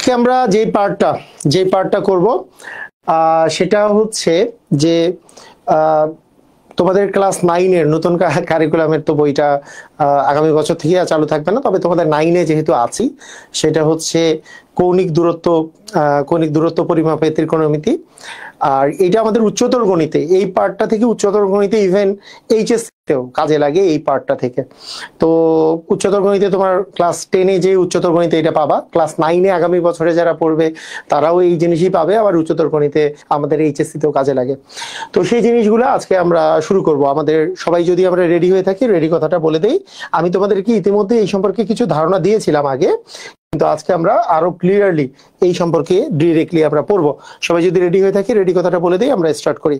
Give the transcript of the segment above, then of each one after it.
আজকে আমরা যে পার্টটা করব সেটা হচ্ছে যে তোমাদের ক্লাস 9 এর নতুন কারিকুলামের তো বইটা আগামী বছর থেকে চালু থাকবে না, তবে তোমাদের 9 এ যেহেতু আছি সেটা হচ্ছে কৌণিক দূরত্ব পরিমাপের ত্রিকোণমিতি। আর এটা আমাদের উচ্চতর গণিতে, এই পার্টটা থেকে উচ্চতর গণিতে ইভেন এইচএসসিতেও কাজে লাগে এই পার্টটা থেকে। তো উচ্চতর গণিতে তোমার ক্লাস 10 এ যে উচ্চতর গণিতে এটা পাবা, ক্লাস 9 এ আগামী বছরে যারা পড়বে তারাও এই জিনিসই পাবে, আবার উচ্চতর গণিতে আমাদের এইচএসসিতেও কাজে লাগে। তো সেই জিনিসগুলো আজকে আমরা শুরু করব। আমাদের সবাই যদি আমরা রেডি হয়ে থাকি, রেডি কথাটা বলে দেই। আমি তোমাদেরকে ইতিমধ্যে এই সম্পর্কে কিছু ধারণা দিয়েছিলাম আগে, কিন্তু আজকে আমরা আরো ক্লিয়ারলি এই সম্পর্কে ডিরেক্টলি আমরা পড়বো। সবাই যদি রেডি হয়ে থাকি, রেডি কথাটা বলে দিই, আমরা স্টার্ট করি।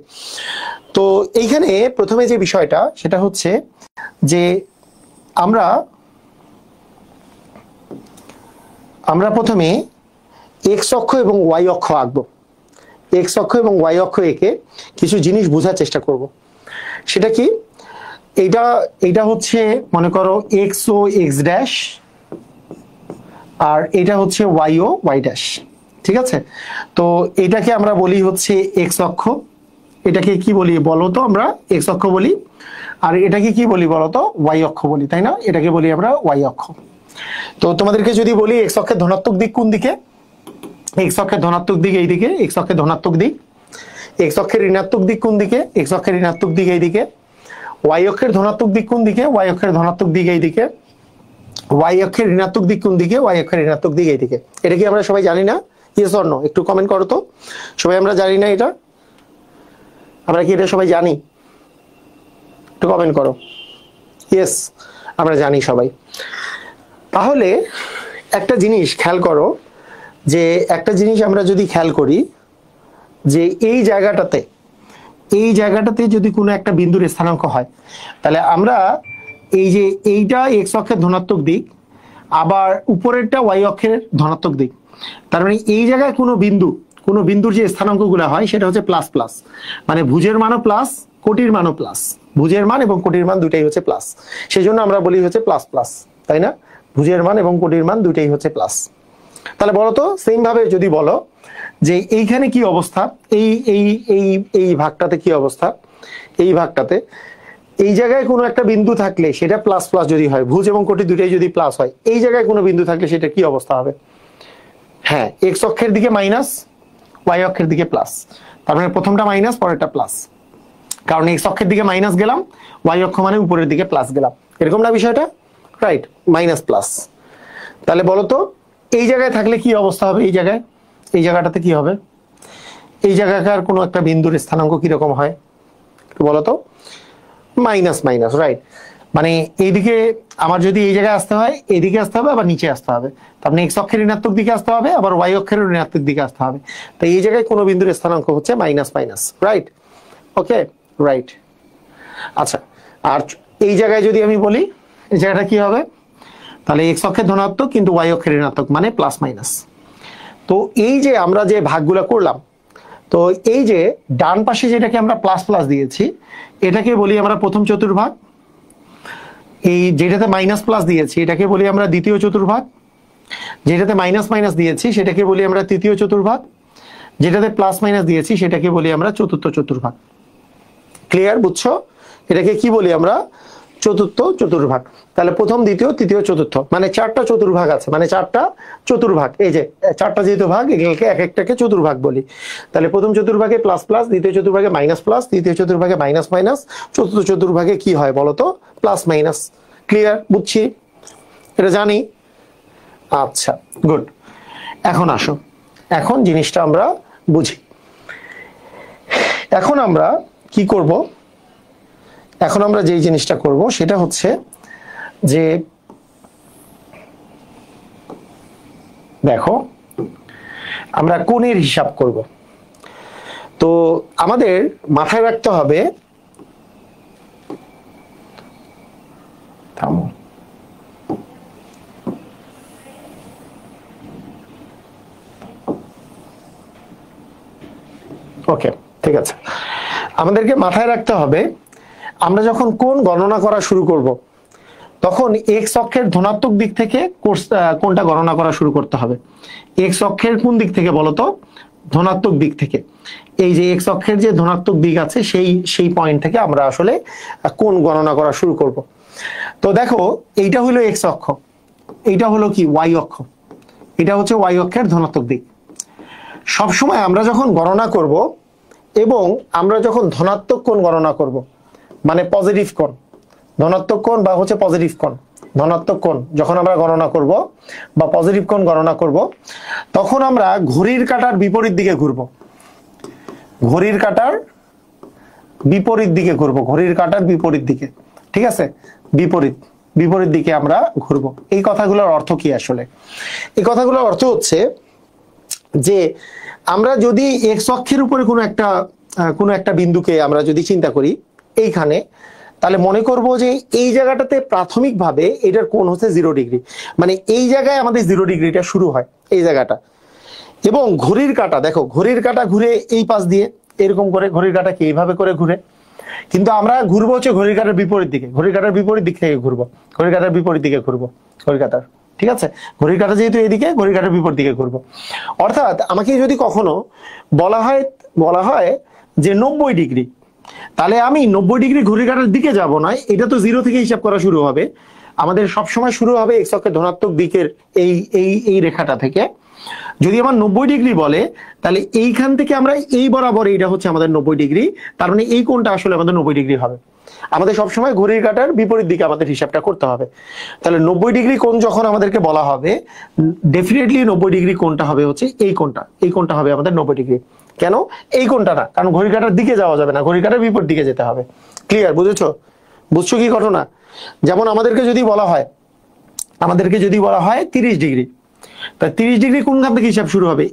তো এইখানে প্রথমে যে বিষয়টা সেটা হচ্ছে যে আমরা প্রথমে এক্স অক্ষ এবং ওয়াই অক্ষ আঁকবো। এক্স অক্ষ এবং ওয়াই অক্ষ এঁকে কিছু জিনিস বোঝার চেষ্টা করব। সেটা কি? এইটা হচ্ছে মনে করো এক্স ও এক্স ড্যাশ, আর এটা হচ্ছে ওয়াই ও ওয়াই ড্যাশ। ঠিক আছে? তো এটাকে আমরা বলি হচ্ছে এক্স অক্ষ। এটাকে কি বলি বলো তো? আমরা এক্স অক্ষ বলি। আর এটাকে কি বলি বলো তো? ওয়াই অক্ষ বলি, তাই না? এটাকে বলি আমরা ওয়াই অক্ষ। তো তোমাদেরকে যদি বলি এক্স অক্ষের ধনাত্মক দিক কোন দিকে? এক্স অক্ষের ধনাত্মক দিক এইদিকে, এক্স অক্ষের ধনাত্মক দিক। এক্স অক্ষের ঋণাত্মক দিক কোন দিকে? এক্স অক্ষের ঋণাত্মক দিক এইদিকে। ওয়াই অক্ষের ধনাত্মক দিক কোন দিকে? ওয়াই অক্ষের ধনাত্মক দিক এইদিকে। ওয়াই অক্ষের ঋণাত্মক দিক কোন দিকে? ওয়াই অক্ষের ঋণাত্মক দিক এইদিকে। এটা কি আমরা সবাই জানি না? Yes or no? একটু কমেন্ট করো তো। সবাই আমরা জানি না এটা? আমরা কি এটা সবাই জানি? একটু কমেন্ট করো। ইয়েস, আমরা জানি সবাই। তাহলে একটা জিনিস খেয়াল করো, যে একটা জিনিস আমরা যদি খেয়াল করি যে এই জায়গাটাতে যদি কোনো একটা বিন্দুর স্থানাঙ্ক হয়, তাহলে আমরা এই যে এইটা এক্স অক্ষের ধনাত্মক দিক, আবার উপরেরটা ওয়াই অক্ষের ধনাত্মক দিক। তার মানে এই জায়গায় কোনো বিন্দুর যে স্থানাঙ্কগুলো হয় সেটা হচ্ছে প্লাস প্লাস, মানে ভুজের মানও প্লাস, কোটির মানও প্লাস। ভুজের মান এবং কোটির মান দুটাই হচ্ছে প্লাস, সেই জন্য আমরা বলি হচ্ছে প্লাস প্লাস, তাই না? ভুজের মান এবং কোটির মান দুটাই হচ্ছে প্লাস। তাহলে বলো তো, সেম ভাবে যদি বলো যে এইখানে কি অবস্থা, এই এই এই এই ভাগটাতে কি অবস্থা, এই ভাগটাতে এই জায়গায় কোনো একটা বিন্দু থাকলে সেটা প্লাস প্লাস যদি হয়, ভুজ এবং কোটি দুটাই যদি প্লাস হয়, এই জায়গায় কোনো বিন্দু থাকলে সেটা কি অবস্থা হবে? হ্যাঁ, এক্স অক্ষের দিকে মাইনাস, ওয়াই অক্ষের দিকে প্লাস। তার মানে প্রথমটা মাইনাস, পরেরটা প্লাস, কারণ এক্স অক্ষের দিকে মাইনাস গেলাম, ওয়াই অক্ষ মানে উপরের দিকে প্লাস গেলাম, এরকম না বিষয়টা? Right, minus plus. তাহলে বলো তো এই জায়গায় থাকলে কি অবস্থা হবে? এই জায়গাটাতে কি হবে? এই জায়গাকার কোনো একটা বিন্দুর স্থানাঙ্ক কিরকম হয় বলো তো? Minus minus, right. মানে এইদিকে আমার যদি এই জায়গায় আসতে হয়, এইদিকে আসতে হবে, আবার নিচে আসতে হবে। তার মানে এক্স অক্ষের ঋণাত্মক দিকে আসতে হবে, আবার ওয়াই অক্ষের ঋণাত্মক দিকে আসতে হবে। তো এই জায়গায় কোনো বিন্দুর স্থানাঙ্ক হচ্ছে মাইনাস মাইনাস, রাইট? ওকে, রাইট। আচ্ছা, আর এই জায়গায় যদি আমি বলি এই জায়গাটা কি হবে, তাহলে এক্স অক্ষের ধনাত্মক কিন্তু ওয়াই অক্ষের ঋণাত্মক, মানে প্লাস মাইনাস। তো এই যে আমরা যে ভাগগুলো করলাম, তো এই যে ডান পাশে যেটাকে আমরা প্লাস প্লাস দিয়েছি, এটাকে বলি আমরা প্রথম চতুর্ভাগ। এই যেটাতে মাইনাস প্লাস দিয়েছি এটাকে বলি আমরা দ্বিতীয় চতুর্ভাগ। যেটাতে মাইনাস মাইনাস দিয়েছি সেটাকে বলি আমরা তৃতীয় চতুর্ভাগ। যেটাতে প্লাস মাইনাস দিয়েছি সেটাকে বলি আমরা চতুর্থ চতুর্ভাগ। ক্লিয়ার? বুঝছো? এটাকে কি বলি আমরা? চতুর্থ চতুর্ভাগ। তাহলে প্রথম, দ্বিতীয়, তৃতীয়, চতুর্থ, মানে চারটা চতুর্ভাগ আছে, মানে চারটা চতুর্ভাগ। এই যে চারটা যেহেতু ভাগ, এগুলোকে এক একটাকে চতুর্ভাগ বলি। তাহলে প্রথম চতুর্ভাগে প্লাস প্লাস, দ্বিতীয় চতুর্ভাগে মাইনাস প্লাস, তৃতীয় চতুর্ভাগে মাইনাস মাইনাস, চতুর্থ চতুর্ভাগে কি হয় বলতো? Plus minus. ক্লিয়ার? বুঝছি, এটা জানি। আচ্ছা, গুড। এখন আসো, এখন জিনিসটা আমরা বুঝি। এখন আমরা কি করব? এখন আমরা যেই জিনিসটা করব সেটা হচ্ছে যে দেখো, আমরা কোণের হিসাব করব। তো আমাদের মাথায় রাখতে হবে, থামো, ওকে, ঠিক আছে। আমাদেরকে মাথায় রাখতে হবে আমরা যখন কোণ গণনা করা শুরু করব, তখন এক্স অক্ষের ধনাত্মক দিক থেকে কোণটা গণনা করা শুরু করতে হবে। এক্স অক্ষের কোন দিক থেকে বলতো? ধনাত্মক দিক থেকে। এই যে এক্স অক্ষের যে ধনাত্মক দিক আছে সেই পয়েন্ট থেকে আমরা আসলে কোণ গণনা করা শুরু করব। তো দেখো এইটা হলো এক্স অক্ষ, এইটা হলো কি ওয়াই অক্ষ, এটা হচ্ছে ওয়াই অক্ষের ধনাত্মক দিক। সবসময় আমরা যখন গণনা করব এবং আমরা যখন ধনাত্মক কোণ গণনা করব, মানে পজিটিভ কোণ, ধনাত্মক কোণ বা হচ্ছে পজিটিভ কোণ, ধনাত্মক কোণ যখন আমরা গণনা করব বা পজিটিভ কোণ গণনা করব, তখন আমরা ঘড়ির কাঁটার বিপরীত দিকে ঘুরব। ঘড়ির কাঁটার বিপরীত দিকে ঘুরবো, ঘড়ির কাঁটার বিপরীত দিকে, ঠিক আছে? বিপরীত দিকে আমরা ঘুরবো। এই কথাগুলোর অর্থ কি আসলে? এই কথাগুলোর অর্থ হচ্ছে যে আমরা যদি এক্স অক্ষের উপরে কোনো একটা বিন্দুকে আমরা যদি চিন্তা করি এইখানে, তাহলে মনে করব যে এই জায়গাটাতে প্রাথমিকভাবে এটার কোণ হচ্ছে 0 ডিগ্রি, মানে এই জায়গায় আমাদের 0 ডিগ্রিটা শুরু হয়, এই জায়গাটা। এবং ঘড়ির কাঁটা, দেখো ঘড়ির কাঁটা ঘুরে এই পাশ দিয়ে এরকম করে, ঘড়ির কাঁটা কি এইভাবে করে ঘুরে, কিন্তু আমরা ঘুরবো হচ্ছে ঘড়ির কাঁটার বিপরীত দিকে, ঘড়ির কাঁটার বিপরীত দিক থেকে ঘুরবো, ঘড়ির কাঁটার বিপরীত দিকে ঘুরবো, ঘড়ির কাঁটার, ঠিক আছে? ঘড়ির কাঁটা যেহেতু এদিকে, ঘড়ির কাঁটার বিপরীত দিকে ঘুরবো। অর্থাৎ আমাকে যদি কখনো বলা হয় যে 90 ডিগ্রি, তাহলে আমি 90 ডিগ্রি ঘড়ির কাঁটার দিকে যাব না, এটা তো 0 থেকে হিসাব করা শুরু হবে। আমাদের সবসময় শুরু হবে এক্স অক্ষের ধনাত্মক দিকের এই রেখাটা থেকে। যদি আমার 90 ডিগ্রি বলে, তাহলে এইখান থেকে আমরা এই বরাবর, এইটা হচ্ছে আমাদের 90 ডিগ্রি, তার মানে এই কোণটা আসলে আমাদের 90 ডিগ্রি হবে। আমাদের সবসময় ঘড়ির কাঁটার বিপরীত দিকে আমাদের হিসাবটা করতে হবে। তাহলে 90 ডিগ্রি কোণ যখন আমাদেরকে বলা হবে, ডেফিনেটলি 90 ডিগ্রি কোণটা হবে হচ্ছে এই কোণটা, এই কোণটা হবে আমাদের 90 ডিগ্রি। কেন এই কোণটা না? কারণ ঘড়ির কাঁটার দিকে যাওয়া যাবে না, ঘড়ির কাঁটার বিপরীত দিকে যেতে হবে। ক্লিয়ার? বুঝছো কি ঘটনা? যেমন আমাদেরকে যদি বলা হয় 30 ডিগ্রি, তা 30 ডিগ্রি কোনখান থেকে হিসাব শুরু হবে?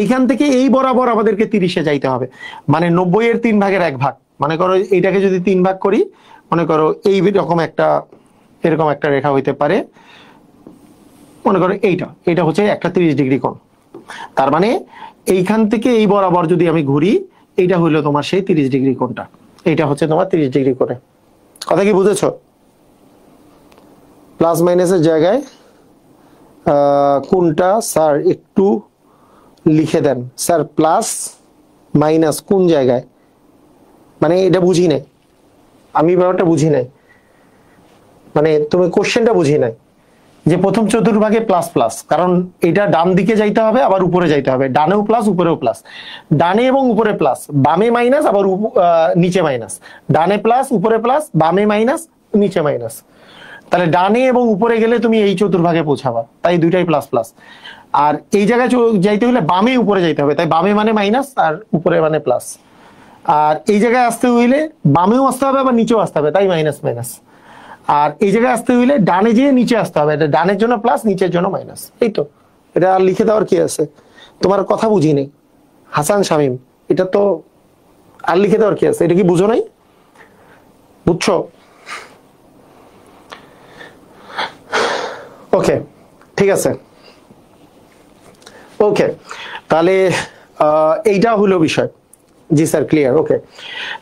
এইখান থেকে এই বরাবর আমাদেরকে 30-এ যাইতে হবে, মানে 90 এর 3 ভাগের 1 ভাগ। মনে করো এইটাকে যদি 3 ভাগ করি, মনে করো এরকম একটা রেখা হইতে পারে, মনে করো এইটা হচ্ছে একটা 30 ডিগ্রি কোণ। তার মানে এইখান থেকে এই বরাবর যদি আমি ঘুরি, এইটা হইলো তোমার সেই 30 ডিগ্রি কোণটা, এইটা হচ্ছে তোমার 30 ডিগ্রি করে। কথা কি বুঝেছো? প্লাস মাইনাসের জায়গায় কোনটা স্যার একটু লিখে দেন। স্যার প্লাস মাইনাস কোন জায়গায়? মানে এটা বুঝি নাই আমি, ব্যাপারটা বুঝি নাই, মানে তুমি কোশ্চেনটা বুঝি নাই যে প্রথম চতুর্ভাগে প্লাস প্লাস, কারণ এটা ডান দিকে যাইতে হবে আবার উপরে যাইতে হবে, ডানেও প্লাস উপরেও প্লাস, ডানে এবং উপরে প্লাস, বামে মাইনাস আবার নিচে মাইনাস, ডানে প্লাস উপরে প্লাস, বামে মাইনাস নিচে মাইনাস। তাহলে ডানে এবং উপরে গেলে তুমি এই চতুর্ভাগে পৌঁছাবা, তাই দুইটাই প্লাস প্লাস। আর এই জায়গায় যাইতে হলে বামে উপরে যাইতে হবে, তাই বামে মানে মাইনাস আর উপরে মানে প্লাস। আর এই জায়গায় আসতে হইলে বামেও আসতে হবে আবার নিচেও আসতে হবে, তাই মাইনাস মাইনাস। আর এই জায়গায় আসতে হইলে ডানে যেয়ে নিচে আসতে হবে, এটা ডানের জন্য প্লাস, নিচের জন্য মাইনাস। এই তো, এটা আর লিখে দেওয়ার কি আছে? তোমার কথা বুঝি নেই হাসান শামীম, এটা তো আর লিখে দেওয়ার কি আছে? এটা কি বুঝো নাই? বুঝছো? ওকে, ঠিক আছে, ওকে। তাহলে এইটা হলো বিষয়। জি স্যার, ক্লিয়ার। ওকে,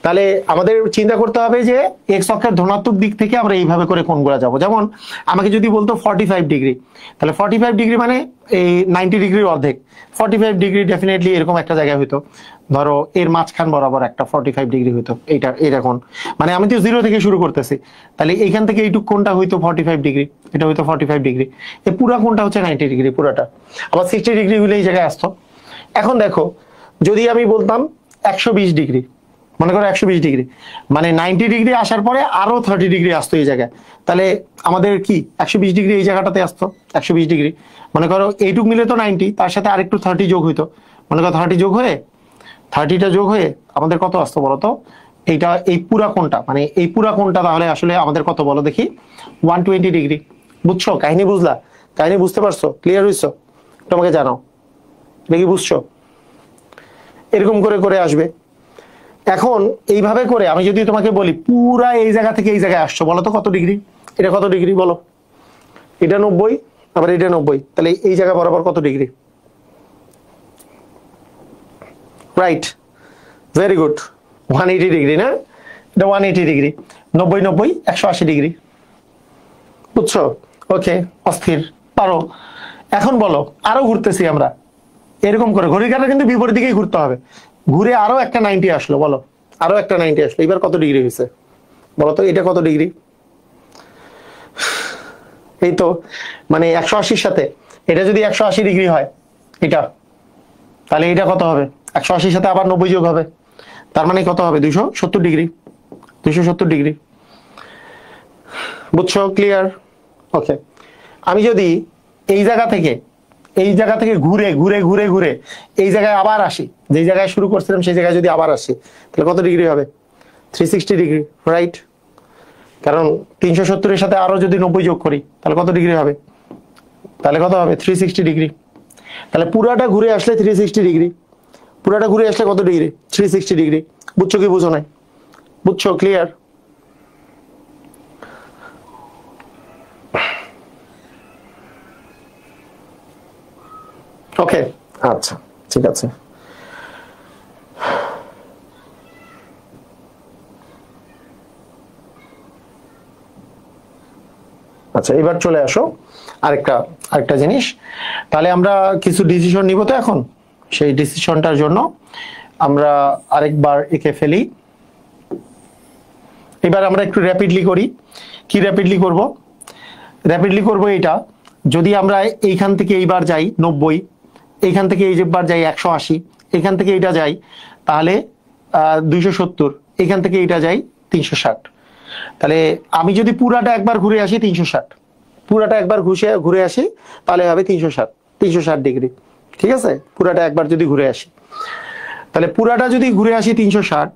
তাহলে আমাদের চিন্তা করতে হবে যে এক্স অক্ষের ধনাত্মক দিক থেকে আমরা এইভাবে করে কোণগুলো যাব। যেমন আমাকে যদি বলতো 45 ডিগ্রি, তাহলে 45 ডিগ্রি মানে এই 90 ডিগ্রির অর্ধেক। 45 ডিগ্রি ডেফিনেটলি এরকম একটা জায়গায় হইতো, ধরো এর মাঝখান বরাবর একটা 45 ডিগ্রি হইতো, এইটা এরকম, মানে আমি তো 0 থেকে শুরু করতেছি, তাহলে এইখান থেকে এইটুক কোণটা হইতো 45 ডিগ্রি, এটা হইতো 45 ডিগ্রি, এই পুরা কোণটা হচ্ছে 90 ডিগ্রি পুরাটা। আবার 60 ডিগ্রি হইলে এই জায়গায় আসতো। এখন দেখো যদি আমি বলতাম 120 ডিগ্রি, মনে করো 120 ডিগ্রি, মানে 90 ডিগ্রি আসার পরে আরো 30 ডিগ্রি আসতো এই জায়গায়, তাহলে আমাদের কি 120 ডিগ্রি এই জায়গাটাতে আসতো। 120 ডিগ্রি মনে করো এইটুক মিলে তো 90, তার সাথে আরেকটু 30 যোগ হইতো, মনে করো 30টা যোগ হয়ে আমাদের কত আসতো বলতো? এইটা এই পুরা কোণটা, মানে এই পুরা কোণটা তাহলে আসলে আমাদের কত বলো দেখি? 120 ডিগ্রি। বুঝছো কাহিনী? বুঝলা? কাহিনী বুঝতে পারছো? ক্লিয়ার হইছো? তোমাকে জানাও, এটা কি বুঝছো? এরকম করে করে আসবে। এখন এইভাবে করে আমি যদি তোমাকে বলি পুরা এই জায়গা থেকে এই জায়গায় আসছো, বলো তো কত ডিগ্রি? এটা কত ডিগ্রি বলো? এটা 90, আবার এটা 90, তাহলে এই জায়গা বরাবর কত degree? Right, very good, 180 degree না? এটা 180 ডিগ্রি। 90 90 180 ডিগ্রি। বুঝছো? ওকে, অস্থির, পারো। এখন বলো, আরো ঘুরতেছি আমরা এরকম করে, ঘড়ির কাঁটা কিন্তু বিপরীত দিকেই ঘুরতে হবে। ঘুরে আরো একটা 90 আসলো, বলো আরো একটা 90 আসলো, এবার কত ডিগ্রি হয়েছে বলো তো? এটা কত ডিগ্রি? এই তো মানে 180-র সাথে এটা যদি 180 ডিগ্রি হয় এটা, তাহলে এটা কত হবে? 180-র সাথে আবার 90 যোগ হবে, তার মানে কত হবে? 270 ডিগ্রি। 270 ডিগ্রি, বুঝছো? ক্লিয়ার? ওকে, আমি যদি এই জায়গা থেকে ঘুরে ঘুরে ঘুরে ঘুরে এই জায়গায় আবার আসি, যে জায়গায় শুরু করছিলাম সেই জায়গায় যদি আবার আসি, তাহলে কত ডিগ্রি হবে? 360 ডিগ্রি, রাইট? কারণ 370-এর সাথে আরো যদি 90 যোগ করি তাহলে কত ডিগ্রি হবে? তাহলে কত হবে? 360 ডিগ্রি। তাহলে পুরাটা ঘুরে আসলে 360 ডিগ্রি, পুরাটা ঘুরে আসলে কত ডিগ্রি? 360 ডিগ্রি। বুঝছো কি বুঝো নাই? বুঝছো? ক্লিয়ার? ওকে, আচ্ছা, ঠিক আছে। আচ্ছা, এবার চলে আসো আরেকটা আরেকটা জিনিস। তাহলে আমরা কিছু ডিসিশন নিব তো এখন। সেই ডিসিশনটার জন্য আমরা আরেকবার এঁকে ফেলি। এবার আমরা একটু র্যাপিডলি করি। কি র্যাপিডলি করব? র্যাপিডলি করব এটা, যদি আমরা এইখান থেকে এইবার যাই 90, এইখান থেকে এইবার যাই 180, এখান থেকে এইটা যাই তাহলে 270, এখান থেকে এইটা যাই 360। তাহলে আমি যদি পুরাটা একবার ঘুরে আসি 360, পুরাটা একবার ঘুরে আসি তাহলে হবে 360 ডিগ্রি। ঠিক আছে? পুরাটা একবার যদি ঘুরে আসি, তাহলে পুরাটা যদি ঘুরে আসি 360,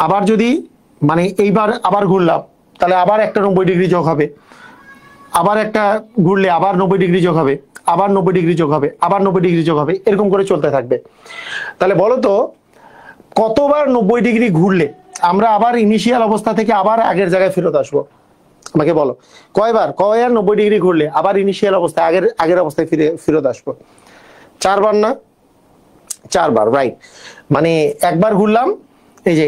আবার যদি মানে এইবার আবার ঘুরলাম তাহলে আবার একটা 90 ডিগ্রি যোগ হবে, আবার একটা ঘুরলে আবার 90 ডিগ্রি যোগ হবে, আবার 90 ডিগ্রি যোগ হবে, আবার 90 ডিগ্রি যোগ হবে, এরকম করে চলতে থাকবে। তাহলে বলো তো কতবার 90 ডিগ্রি ঘুরলে আমরা আবার ইনিশিয়াল অবস্থা থেকে আবার আগের জায়গায় ফেরত আসবো? আমাকে বলো, কয়বার 90 ডিগ্রি ঘুরলে আবার ইনিশিয়াল অবস্থায় আগের অবস্থায় ফেরত আসবো? 4 বার না? 4 বার, রাইট। মানে একবার ঘুরলাম, এই যে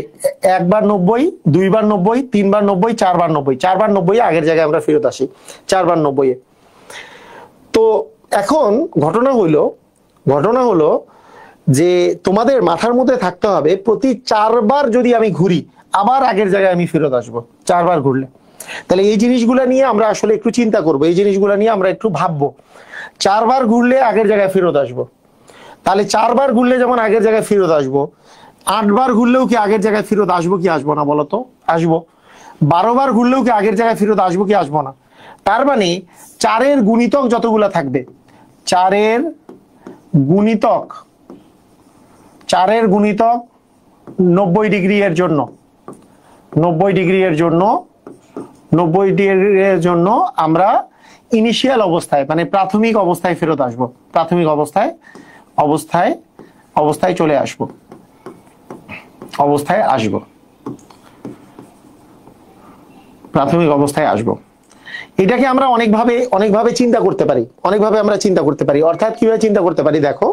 একবার 90, দুইবার 90, তিনবার 90, 4 বার 90, 4 বার 90 আগের জায়গায় আমরা ফেরত আসি 4 বার 90। তো এখন ঘটনা হলো যে তোমাদের মাথার মধ্যে থাকতে হবে প্রতি 4 বার যদি আমি ঘুরি আবার আগের জায়গায় আমি ফেরত আসবো 4 বার ঘুরলে। তাহলে এই জিনিসগুলো নিয়ে আমরা আসলে একটু চিন্তা করব, এই জিনিসগুলো নিয়ে আমরা একটু ভাববো। 4 বার ঘুরলে আগের জায়গায় ফেরত আসবো, তাহলে 4 বার ঘুরলে যেমন আগের জায়গায় ফেরত আসবো, 8 বার ঘুরলেও কি আগের জায়গায় ফেরত আসবো কি আসবো না বলতো? আসবো। 12 বার ঘুরলেও কি আগের জায়গায় ফেরত আসবো কি আসবো না? তার মানে 4-এর গুণিতক যতগুলো থাকবে, 4-এর গুণিতক 90 ডিগ্রি এর জন্য, 90 ডিগ্রি এর জন্য আমরা ইনিশিয়াল অবস্থায় মানে প্রাথমিক অবস্থায় ফেরত আসবো, প্রাথমিক অবস্থায় চলে আসবো, প্রাথমিক অবস্থায় আসবো। এটাকে আমরা অনেকভাবে চিন্তা করতে পারি, অর্থাৎ কিভাবে চিন্তা করতে পারি দেখো।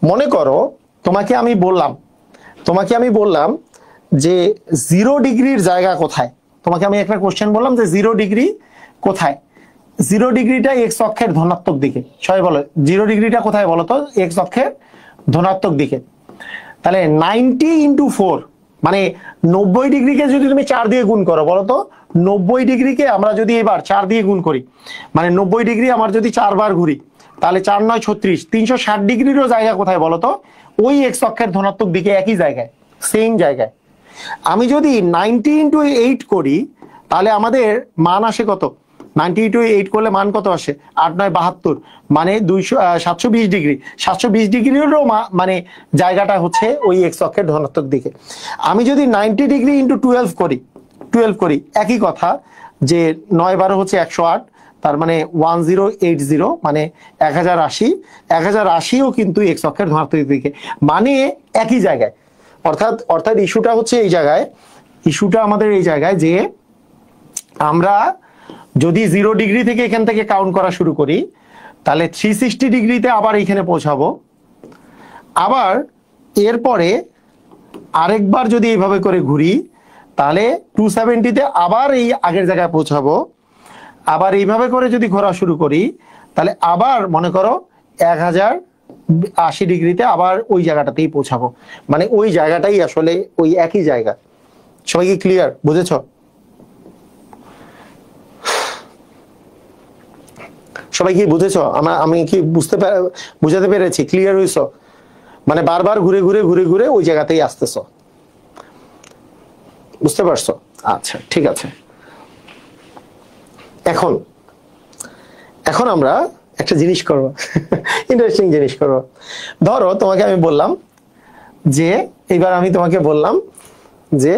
মনে করো তোমাকে আমি বললাম যে 0 ডিগ্রির জায়গা কোথায়। তোমাকে আমি একটা কোশ্চেন বললাম যে 0 ডিগ্রি কোথায়? 0 ডিগ্রিটা এক্স অক্ষের ধনাত্মক দিকে। সবাই বলো 0 ডিগ্রিটা কোথায় বলো তো? এক্স অক্ষের ধনাত্মক দিকে। তাহলে 90 × 4 মানে 90 ডিগ্রিকে যদি তুমি 4 দিয়ে গুণ করো বলো তো, 90 ডিগ্রিকে আমরা যদি এবার 4 দিয়ে গুণ করি, মানে 90 ডিগ্রি আমার যদি 4 বার ঘুরি তাহলে 4 9 36, 360 ডিগ্রিরও জায়গা কোথায় বলো তো? ওই এক্স অক্ষের ধনাত্মক দিকে, একই জায়গায়, সেম জায়গায়। আমি যদি 90 × 8 করি তাহলে আমাদের মান আসে কত? 90 × 8 করলে মান কত আসে? 8 9 72, মানে 720 ডিগ্রি। 720 ডিগ্রিরও মানে জায়গাটা হচ্ছে ওই এক্স অক্ষের ধনাত্মক দিকে। আমি যদি 90 ডিগ্রি × 12 করি একই কথা, যে 9 12 হচ্ছে 108, তার মানে 1080, মানে 1080ও কিন্তু এক্স অক্ষের ধনাত্মক দিকে, মানে একই জায়গায়। অর্থাৎ ইস্যুটা হচ্ছে এই জায়গায়, ইস্যুটা আমাদের এই জায়গায় যে আমরা যদি 0 ডিগ্রি থেকে এখান থেকে কাউন্ট করা শুরু করি তাহলে 360 ডিগ্রিতে আবার এখানে পৌঁছাবো, আবার এরপরে আরেকবার যদি এইভাবে করে ঘুরি তাহলে 270-তে আবার এই আগের জায়গায় পৌঁছাবো, আবার এইভাবে করে যদি ঘোরা শুরু করি তাহলে আবার মনে করো 1080 ডিগ্রিতে আবার ওই জায়গাটাতেই পৌঁছাবো, মানে ওই জায়গাটাই আসলে ওই একই জায়গা। সবাই কি ক্লিয়ার, বুঝেছ? সবাই কি বুঝেছ? আমি কি বুঝাতে পেরেছি? ক্লিয়ার হইছো? মানে বারবার ঘুরে ঘুরে ঘুরে ঘুরে ওই জায়গাতেই আসতেছ, বুঝতে পারছো? আচ্ছা ঠিক আছে। এখন এখন আমরা একটা জিনিস করবো, ইন্টারেস্টিং জিনিস করবো। ধরো তোমাকে আমি বললাম যে, এইবার আমি তোমাকে বললাম যে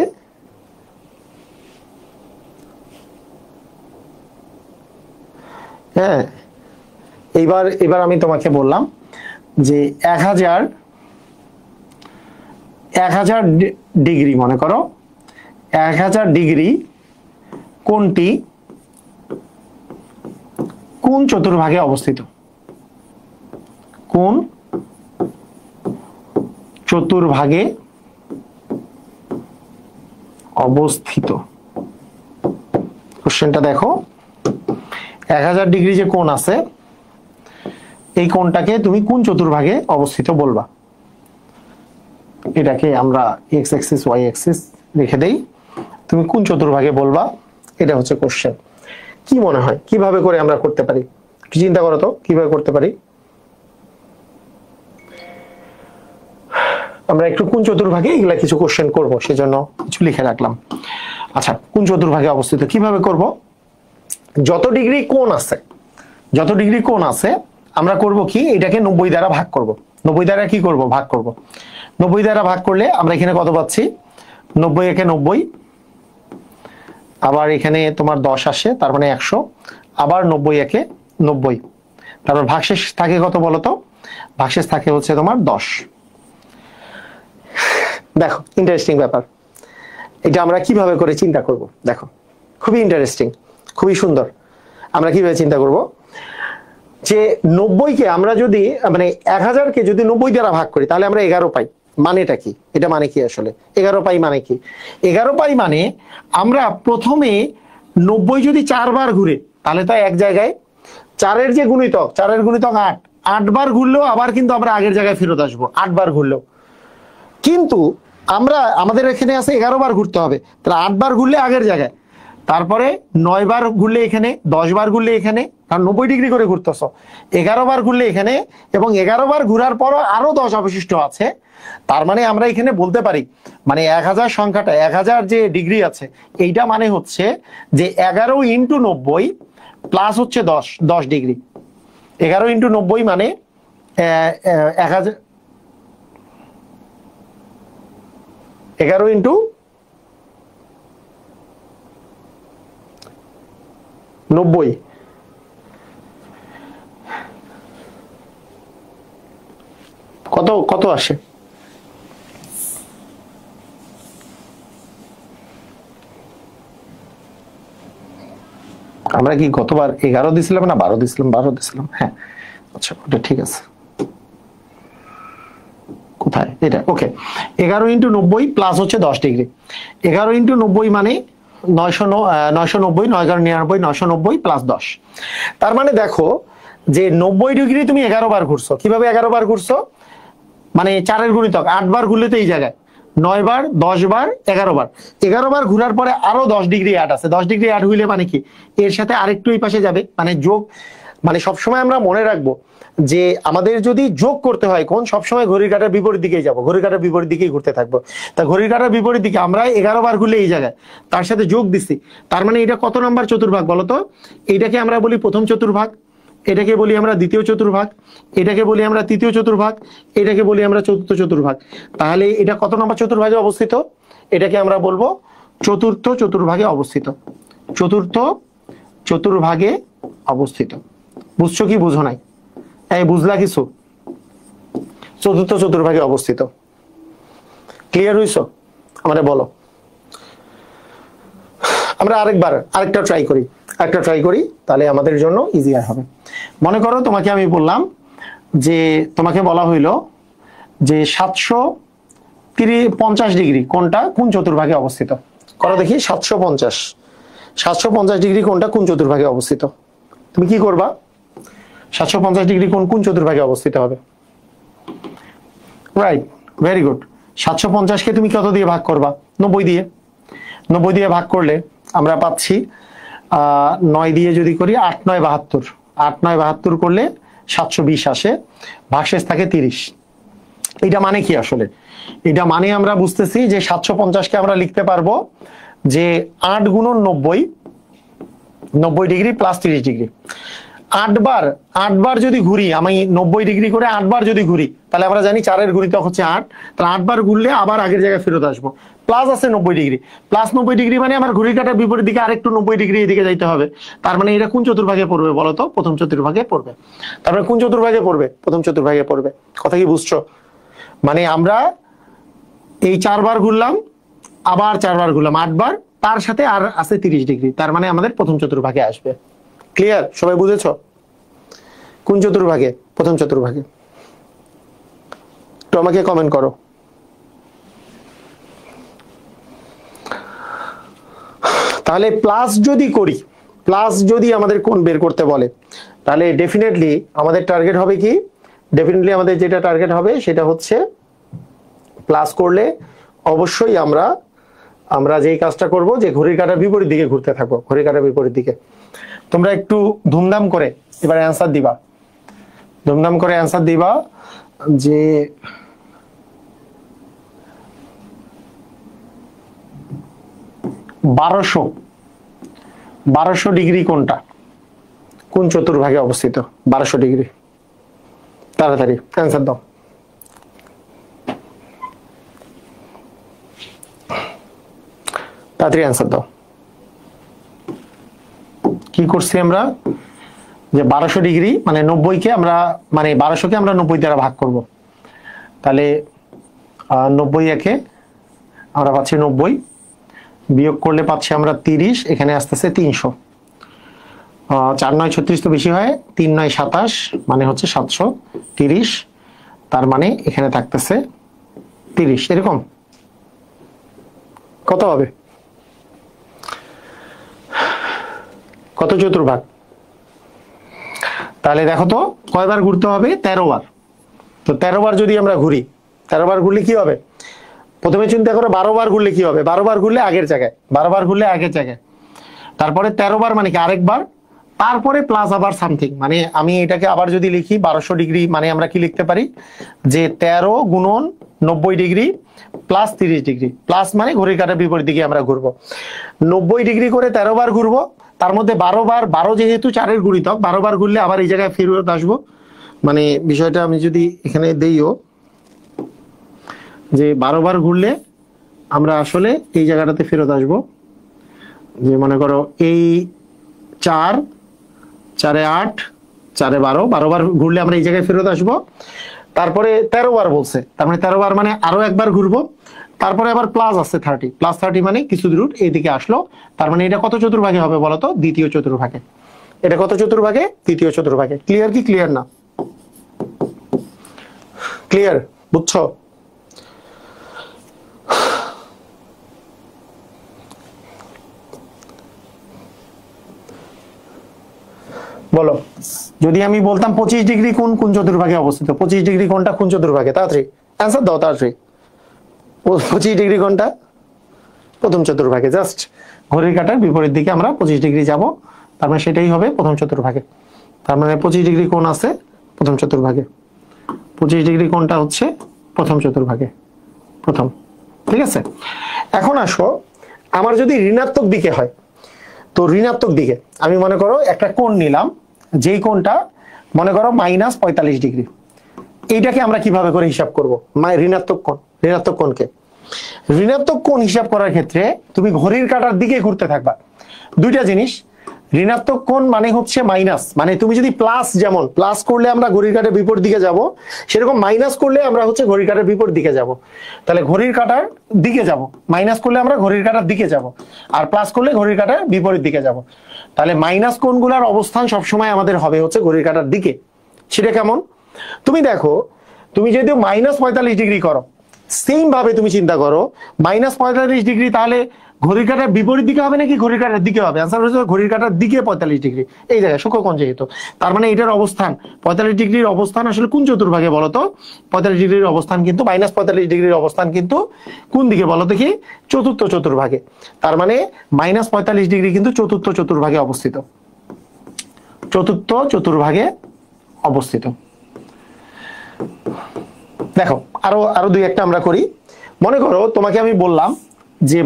হ্যাঁ, এবার আমি তোমাকে বললাম যে 1000 ডিগ্রি, মনে করো 1000 ডিগ্রি কোণটি কোন চতুর্ভাগে অবস্থিত? কোন চতুর্ভাগে অবস্থিত? কোশ্চেনটা দেখো, 1000 ডিগ্রি যে কোণ আছে, এই কোণটাকে তুমি কোন চতুর্ভাগে অবস্থিত বলবা? এটাকে আমরা এক্স অ্যাক্সিস ওয়াই অ্যাক্সিস রেখে দেই, তুমি কোন চতুর্ভাগে বলবা? এটা হচ্ছে কোশ্চেন। কি মনে হয় কিভাবে করে আমরা করতে পারি? চিন্তা করো তো কিভাবে করতে পারি। আমরা একটু কোন চতুর্ভাগে এগুলা কিছু কোশ্চেন করব, সেজন্য কিছু লিখে রাখলাম। আচ্ছা, কোন চতুর্ভাগে অবস্থিত কিভাবে করব? যত ডিগ্রি কোণ আছে আমরা করব কি, এটাকে 90 দ্বারা ভাগ করব। 90 দ্বারা কি করব? ভাগ করব। 90 দ্বারা ভাগ করলে আমরা এখানে কত পাচ্ছি? 90 একে 90, আবার এখানে তোমার 10 আসে, তার মানে 100, আবার 90 একে 90, তারপর ভাগশেষ থাকে কত বলো তো? ভাগশেষ থাকে হচ্ছে তোমার 10। দেখো ইন্টারেস্টিং ব্যাপার, এটা আমরা কিভাবে করে চিন্তা করব। দেখো খুবই ইন্টারেস্টিং, খুবই সুন্দর। আমরা কিভাবে চিন্তা করব যে 90কে আমরা যদি, মানে 1000কে যদি 90 দ্বারা ভাগ করি তাহলে আমরা 11 পাই। মানেটা কি? এটা মানে কি আসলে 11 পাই মানে কি? 11 পাই মানে আমরা প্রথমে 90 যদি 4 বার ঘুরে তাহলে তো এক জায়গায় 4-এর যে গুণিতক, 4-এর গুণিতক 8, 8 বার ঘুরলেও আবার কিন্তু আমরা আগের জায়গায় ফেরত আসবো, 8 বার ঘুরলেও। কিন্তু আমাদের এখানে আছে 11 বার ঘুরতে হবে, তাহলে 8 বার ঘুরলে আগের জায়গায়, তারপরে 9 বার ঘুরলে এখানে, 10 বার ঘুরলে এখানে, কারণ 90 ডিগ্রি করে ঘুরতেছ, 11 বার ঘুরলে এখানে, এবং 11 বার ঘুরার পরও আরো 10 অবশিষ্ট আছে। তার মানে আমরা এখানে বলতে পারি, মানে 1000 সংখ্যাটা, 1000 যে ডিগ্রি আছে এইটা মানে হচ্ছে যে 11 ইন্টু 90 প্লাস হচ্ছে 10 ডিগ্রি। 11 ইন্টু 90 মানে 1000, 11 ইন্টু 90 কত আসে? আমরা কি গতবার 11 দিছিলাম না 12 দিছিলাম? 12 দিছিলাম, হ্যাঁ। আচ্ছা ওটা ঠিক আছে, কোথায় এটা? ওকে, 11 ইন্টু 90 প্লাস হচ্ছে 10 ডিগ্রি। 11 ইন্টু 90 মানে 990, 999, 990 প্লাস 10। তার মানে দেখো যে 90 ডিগ্রি তুমি 11 বার ঘুরছো। কিভাবে 11 বার ঘুরছো? মানে 4-এর গুণিতক 8 বার ঘুরলে তো এই জায়গায় 9 বার, 10 বার, 11 বার। 11 বার ঘুরার পরে আরো 10 ডিগ্রি অ্যাড আছে। 10 ডিগ্রি অ্যাড হইলে মানে কি, এর সাথে আরেকটু এই পাশে যাবে, মানে যোগ। মানে সবসময় আমরা মনে রাখবো যে আমাদের যদি যোগ করতে হয় কোন, সবসময় ঘড়ির কাঁটার বিপরীত দিকেই যাবো, ঘড়ির কাঁটার বিপরীত দিকেই ঘুরতে থাকবো। তা ঘড়ির কাঁটার বিপরীত দিকে আমরা 11 বার ঘুরলে এই জায়গায় তার সাথে যোগ দিছি, তার মানে এটা কত নাম্বার চতুর্ভাগ বলতো? এইটাকে আমরা বলি প্রথম চতুর্ভাগ, এটাকে বলি আমরা দ্বিতীয় চতুর্ভাগ, এটাকে বলি আমরা তৃতীয় চতুর্ভাগ, এটাকে বলি আমরা চতুর্থ চতুর্ভাগ। তাহলে এটা কত নম্বর চতুর্ভাগে অবস্থিত? এটাকে আমরা বলবো চতুর্থ চতুর্ভাগে অবস্থিত। চতুর্থ চতুর্ভাগে অবস্থিত। বুঝছো কি বুঝো নাই? এই বুঝলা কিছু? চতুর্থ চতুর্ভাগে অবস্থিত। ক্লিয়ার হইছো? আমারে বলো। আমরা আরেকটা ট্রাই করি, তাহলে আমাদের জন্য ইজিয়ার হবে। মনে করো তোমাকে আমি বললাম যে, তোমাকে বলা হইলো যে 750 ডিগ্রি কোনটা কোন চতুর্ভাগে অবস্থিত? করো দেখি। 750 ডিগ্রি কোণটা কোন চতুর্ভাগে অবস্থিত? তুমি কি করবা? 750 ডিগ্রি কোণ কোন চতুর্ভাগে অবস্থিত হবে? Right, very good. 750 কে তুমি কত দিয়ে ভাগ করবা? 90 দিয়ে। 90 দিয়ে ভাগ করলে আমরা পাচ্ছি 9 দিয়ে যদি করি 8 9 72, 8 9 72 করলে 720 আসে, ভাগশেষ থাকে 30। এটা মানে কি আসলে? এটা মানে আমরা বুঝতেছি যে 750 কে আমরা লিখতে পারবো যে 8 গুণন 90, 90 ডিগ্রি প্লাস 30 ডিগ্রি। 8 বার যদি ঘুরি, আমি 90 ডিগ্রি করে 8 বার যদি ঘুরি, তাহলে আমরা জানি 4 এর গুণিতক হচ্ছে 8, তাহলে 8 বার ঘুরলে আবার আগের জায়গায় ফেরত আসবো। প্লাস আছে 90 ডিগ্রি, প্লাস 90 ডিগ্রি মানে আমার ঘড়ির কাঁটার বিপরীত দিকে আরেকটু 90 ডিগ্রি এদিকে যাইতে হবে। তার মানে এটা কোন চতুর্ভাগে পড়বে বলতো? প্রথম চতুর্ভাগে পড়বে। তারপরে কোন চতুর্ভাগে পড়বে? প্রথম চতুর্ভাগে পড়বে। কথা কি বুঝছো? মানে আমরা এই 4 বার ঘুরলাম, আবার 4 বার ঘুরলাম, 8 বার, তার সাথে আর আছে 30 ডিগ্রি, তার মানে আমাদের প্রথম চতুর্ভাগে আসবে। ক্লিয়ার? সবাই বুঝেছো? কোন চতুর্ভাগে? প্রথম চতুর্ভাগে। তো আমাকে কমেন্ট করো। তাহলে প্লাস যদি করি, প্লাস যদি আমাদের কোণ বের করতে বলে, তাহলে ডেফিনেটলি আমাদের টার্গেট হবে কি? ডেফিনেটলি আমাদের যেটা টার্গেট হবে সেটা হচ্ছে প্লাস করলে অবশ্যই আমরা যেই কাজটা করব যে ঘড়ির কাঁটার বিপরীত দিকে ঘুরতে থাকবো, ঘড়ির কাঁটার বিপরীত দিকে। তোমরা একটু ধুমধাম করে এবার অ্যান্সার দিবা, ধুমধাম করে অ্যান্সার দিবা যে 1200 ডিগ্রি কোনটা? কোন চতুর্ভাগে অবস্থিত 1200 ডিগ্রি? তাড়াতাড়ি অ্যান্সার দাও। তাড়াতাড়ি অ্যান্সার দাও। কি করছি আমরা? যে 1200 ডিগ্রি মানে 90 কে আমরা, মানে 1200 কে আমরা 90 দ্বারা ভাগ করব। তাহলে 90 একে আমরা পাচ্ছি 90, বিয়োগ করলে পাচ্ছি আমরা 30, এখানে আসতেছে 300। 4 9 36 তো বেশি হয়, 3 9 27 মানে হচ্ছে 730, তার মানে এখানে থাকতেছে 30। এরকম কত হবে? কত চতুর্ভাগ? তাহলে দেখো তো কয়বার ঘুরতে হবে? 13 বার। তো 13 বার যদি আমরা ঘুরি, 13 বার ঘুরলে কি হবে? প্রথমে চিন্তা করো 12 বার ঘুরলে কি হবে? 12 বার ঘুরলে আগের জায়গায়, 12 বার ঘুরলে আগের জায়গায়, তারপরে 13 বার মানে কি আরেকবার, তারপরে প্লাস আবার সামথিং। মানে আমি এটাকে আবার যদি লিখি 1200 ডিগ্রি, মানে আমরা কি লিখতে পারি যে 13 গুণন 90 ডিগ্রি প্লাস 30 ডিগ্রি, প্লাস মানে ঘড়ির কাঁটার বিপরীত দিকে আমরা ঘুরবো। 90 ডিগ্রি করে 13 বার ঘুরবো, তার মধ্যে 12 বার, 12 যেহেতু 4 এর গুণিতক, 12 বার ঘুরলে আবার এই জায়গায় ফেরত আসবো। মানে বিষয়টা আমি যদি এখানে দেইও যে 12 বার ঘুরলে আমরা আসলে এই জায়গাটাতে ফেরত আসবো। যে মনে করো এই 4 4 এ 8 4 এ 12, 12 বার ঘুরলে আমরা এই জায়গায় ফেরত আসবো। তারপরে 13 বার বলছে, তার মানে 13 বার মানে আরো একবার ঘুরবো, তারপরে আবার প্লাস আছে 30, প্লাস 30 মানে কিছু দূর এইদিকে আসলো, তার মানে এটা কত চতুর্ভাগে হবে বলতো? দ্বিতীয় চতুর্ভাগে। এটা কত চতুর্ভাগে? দ্বিতীয় চতুর্ভাগে। ক্লিয়ার কি ক্লিয়ার না? ক্লিয়ার? বুঝছো? বলো, যদি আমি বলতাম 25 ডিগ্রি কোণ কোন চতুর্ভাগে অবস্থিত? 25 ডিগ্রি কোণটা কোন চতুর্ভাগে? তাড়াতাড়ি অ্যান্সার দাও, তাড়াতাড়ি। 25 ডিগ্রি কোণটা প্রথম চতুর্ভাগে। জাস্ট ঘড়ির কাঁটার বিপরীত দিকে আমরা 25 ডিগ্রি যাব, তার মানে সেটাই হবে প্রথম চতুর্ভাগে। তার মানে 25 ডিগ্রি কোণ আছে প্রথম চতুর্ভাগে। 25 ডিগ্রি কোণটা হচ্ছে প্রথম চতুর্ভাগে, প্রথম। ঠিক আছে, এখন আসো আমার যদি ঋণাত্মক দিকে হয়, তো ঋণাত্মক দিকে আমি মনে করো একটা কোণ নিলাম, যেই কোণটা মনে করো -45 ডিগ্রি। এইটাকে আমরা কিভাবে করে হিসাব করব? ঋণাত্মক কোণ, ঋণাত্মক কোণকে ঋণাত্মক কোণ হিসাব করার ক্ষেত্রে তুমি ঘড়ির কাঁটার দিকে ঘুরতে থাকবা। দুইটা জিনিস, ঋণাত্মক কোণ মানে হচ্ছে মাইনাস, মানে তুমি যদি প্লাস, যেমন প্লাস করলে আমরা ঘড়ির কাঁটার বিপরীত দিকে যাব, সেরকম মাইনাস করলে আমরা হচ্ছে ঘড়ির কাঁটার বিপরীত দিকে যাব। তাহলে ঘড়ির কাঁটার দিকে যাব, মাইনাস করলে আমরা ঘড়ির কাঁটার দিকে যাব, আর প্লাস করলে ঘড়ির কাঁটার বিপরীত দিকে যাব। তাহলে মাইনাস কোণগুলোর অবস্থান সবসময় আমাদের হবে হচ্ছে ঘড়ির কাঁটার দিকে। সেটা কেমন? তুমি দেখো, তুমি যদি -45 ডিগ্রি করো, সেম ভাবে তুমি চিন্তা করো, -45 ডিগ্রি, তাহলে ঘড়ির কাঁটার বিপরীত দিকে হবে নাকি ঘড়ির কাঁটার দিকে হবে? অ্যান্সার হচ্ছে ঘড়ির কাঁটার দিকে 45 ডিগ্রি, এই জায়গায় সূক্ষ্মকোণ যেহেতু। তার মানে এটার অবস্থান 45 ডিগ্রির অবস্থান আসলে কোন চতুর্ভাগে বলতো? 45 ডিগ্রির অবস্থান কিন্তু -45 ডিগ্রির অবস্থান কিন্তু কোন দিকে বলো দেখি? চতুর্থ চতুর্ভাগে। তার মানে -45 ডিগ্রি কিন্তু চতুর্থ চতুর্ভাগে অবস্থিত, চতুর্থ চতুর্ভাগে অবস্থিত। দেখো আরো আরো দুই একটা আমরা করি। মনে করো তোমাকে আমি বললাম যে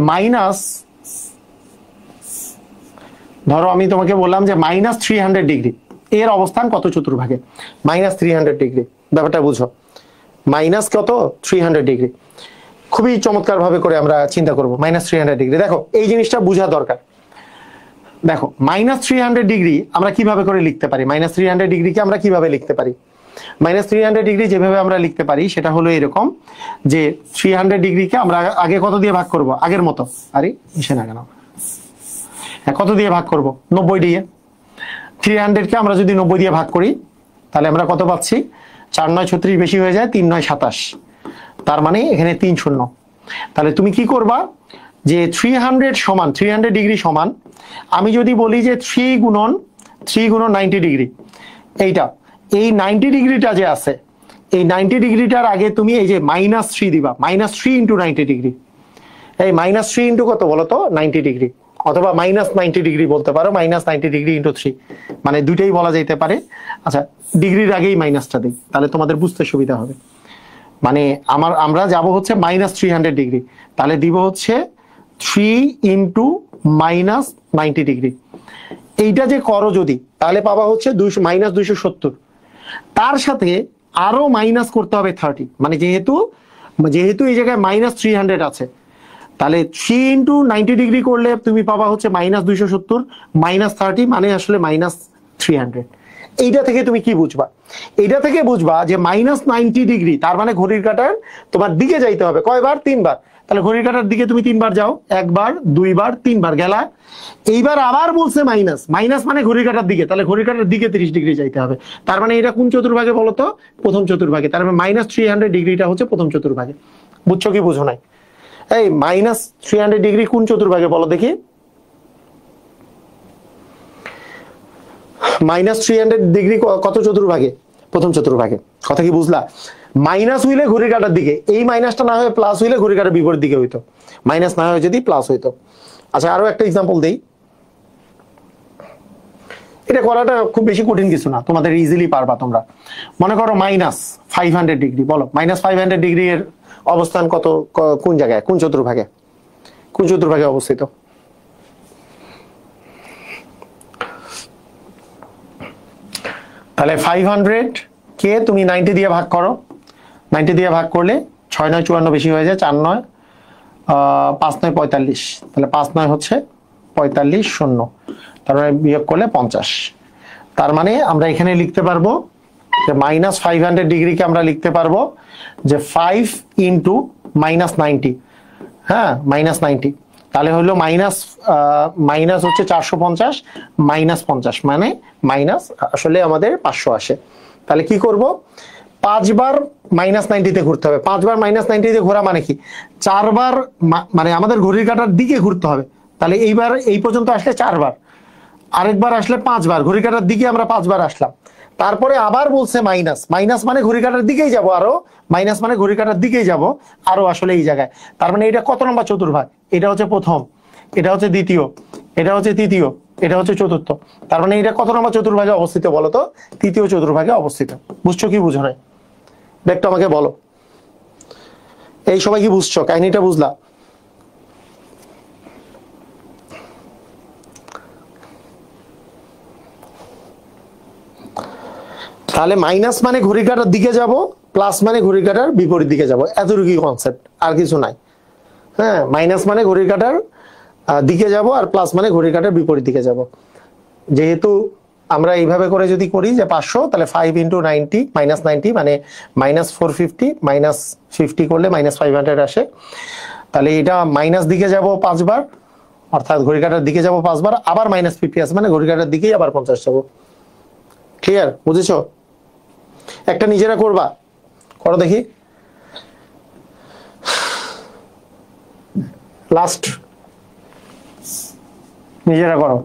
ধরো আমি তোমাকে বললাম যে -300 ডিগ্রি এর অবস্থান কত চতুর্ভাগে? -300 ডিগ্রি, ব্যাপারটা বুঝো। মাইনাস কত? 300 ডিগ্রি। খুবই চমৎকার ভাবে করে আমরা চিন্তা করব। -300 ডিগ্রি, দেখো এই জিনিসটা বোঝা দরকার। দেখো -300 ডিগ্রি আমরা কিভাবে করে লিখতে পারি? -300 ডিগ্রিকে আমরা কিভাবে লিখতে পারি? -300 ডিগ্রি যেভাবে আমরা লিখতে পারি সেটা হলো এরকম যে 300 ডিগ্রিকে আমরা আগে কত দিয়ে ভাগ করব? আগের মতো, আরে মিশে না কেন, কত দিয়ে ভাগ করব? 90 দিয়ে। 300 কে আমরা যদি 90 দিয়ে ভাগ করি তাহলে আমরা কত পাচ্ছি? 4 9 36 বেশি হয়ে যায়, 3 9 27, তার মানে এখানে 3 শূন্য। তাহলে তুমি কি করবা যে 300 ডিগ্রি সমান, আমি যদি বলি যে 3 গুণন 90 ডিগ্রি, এইটা এই 90 ডিগ্রিটা যে আছে এই 90 ডিগ্রিটার আগে তুমি এই যে -3 দিবা, -3 ইন্টু 90 ডিগ্রি। এই -3 ইন্টু কত বলো তো? 90 ডিগ্রি, অথবা -90 ডিগ্রি বলতে পারো, -90 ডিগ্রি ইন্টু 3, মানে দুইটাই বলা যেতে পারে। আচ্ছা ডিগ্রির আগেই মাইনাসটা দিই তাহলে তোমাদের বুঝতে সুবিধা হবে। মানে আমরা যাব হচ্ছে -300 ডিগ্রি, তাহলে দিব হচ্ছে 3 ইন্টু -90 ডিগ্রি। এইটা যে করো যদি তাহলে পাবা হচ্ছে -270, তার সাথে আরো মাইনাস করতে হবে 30, মানে যেহেতু এই জায়গায় -300 আছে তাহলে 3 ইন্টু 90 ডিগ্রি করলে তুমি পাবা হচ্ছে -270 -30, মানে আসলে -300। এইটা থেকে তুমি কি বুঝবা? এইটা থেকে বুঝবা যে -90 ডিগ্রি তার মানে ঘড়ির কাঁটার তোমার দিকে যাইতে হবে কয়বার? 3 বার। তাহলে ঘড়ির কাঁটার দিকে তুমি 3 বার যাও, 1 বার 2 বার 3 বার গেলা। এইবার আবার বলছে মাইনাস মানে ঘড়ির কাঁটার দিকে, তাহলে ঘড়ির কাঁটার দিকে 30 ডিগ্রি যাইতে হবে। তার মানে এটা কোন চতুর্ভাগে বলতো? প্রথম চতুর্ভাগে। তার মানে -300 ডিগ্রিটা হচ্ছে প্রথম চতুর্ভাগে। বুঝছো কি বুঝো নাই? এই -300 ডিগ্রি কোন চতুর্ভাগে বলো দেখি? -300 ডিগ্রি কত চতুর্ভাগে? প্রথম চতুর্ভাগে। কথা কি বুঝলা? মাইনাস হইলে ঘড়ির কাঁটার দিকে, এই মাইনাসটা না হয়ে প্লাস হইলে ঘড়ির কাঁটার বিপরীত দিকে হইতো, মাইনাস না হয়ে যদি প্লাস হইতো। আচ্ছা আরো একটা এক্সাম্পল দেই, এটা করাটা খুব বেশি কঠিন কিছু না, তোমাদের ইজিলি পারবা তোমরা। মনে করো -500 ডিগ্রি, বলো -500 ডিগ্রি এর অবস্থান কত? কোন জায়গায়? কোন চতুর্ভাগে? কোন চতুর্ভাগে অবস্থিত? তাহলে 500 কে তুমি 90 দিয়ে ভাগ করো, 90 দিয়ে ভাগ করলে 6 9 54 বেশি হয়ে যায়, 4 9 5 9 45, তাহলে 5 9 হচ্ছে 45 শূন্য, তার মানে বিয়োগ করলে 50। তার মানে আমরা এখানে লিখতে পারবো যে -500 ডিগ্রিকে আমরা লিখতে পারবো যে 5 ইন্টু -90, হ্যাঁ -90, তাহলে হলো মাইনাস হচ্ছে 450 -50, মানে মাইনাস আসলে আমাদের 500 আসে। তাহলে কি করব? 5 বার -90 তে ঘুরতে হবে। 5 বার -90 তে ঘোরা মানে কি? 4 বার, মানে আমাদের ঘড়ির কাঁটার দিকে ঘুরতে হবে। তাহলে এইবার এই পর্যন্ত আসলে 4 বার, আরেকবার আসলে 5 বার, ঘড়ির কাঁটার দিকে আমরা 5 বার আসলাম। তারপরে আবার বলছে মাইনাস মানে ঘড়ির কাঁটার দিকেই যাব, আরো মাইনাস মানে ঘড়ির কাঁটার দিকেই যাব আরো আসলে এই জায়গায়। তার মানে এটা কত নম্বর চতুর্ভাগ? এটা হচ্ছে প্রথম, এটা হচ্ছে দ্বিতীয়, এটা হচ্ছে তৃতীয়, এটা হচ্ছে চতুর্থ। তার মানে এটা কত নম্বর চতুর্ভাগে অবস্থিত বলো তো? তৃতীয় চতুর্ভাগে অবস্থিত। বুঝছো কি বুঝো নাই? একটু আমাকে বলো। এই সবাই কি বুঝছো? কাহিনীটা বুঝলা? তাহলে মাইনাস মানে ঘড়ির কাঁটার দিকে যাব, প্লাস মানে ঘড়ির কাঁটার বিপরীত দিকে যাব, এতটুকুই কনসেপ্ট, আর কিছু নাই। হ্যাঁ, মাইনাস মানে ঘড়ির কাঁটার দিকে যাব, আর প্লাস মানে ঘড়ির কাঁটার বিপরীত দিকে যাব। যেহেতু আমরা এইভাবে করে যদি করি যে 500, তাহলে 5 ইন্টু 90 -90 মানে -450, -50 করলে -500 আসে। তাহলে এটা মাইনাস দিকে যাব 5 বার, অর্থাৎ ঘড়ির কাঁটার দিকে যাব 5 বার, আবার -50 আছে মানে ঘড়ির কাঁটার দিকেই আবার 50 যাব। ক্লিয়ার? বুঝেছো? একটা নিজেরা করবা, করো দেখি। লাস্ট নিজেরা করো,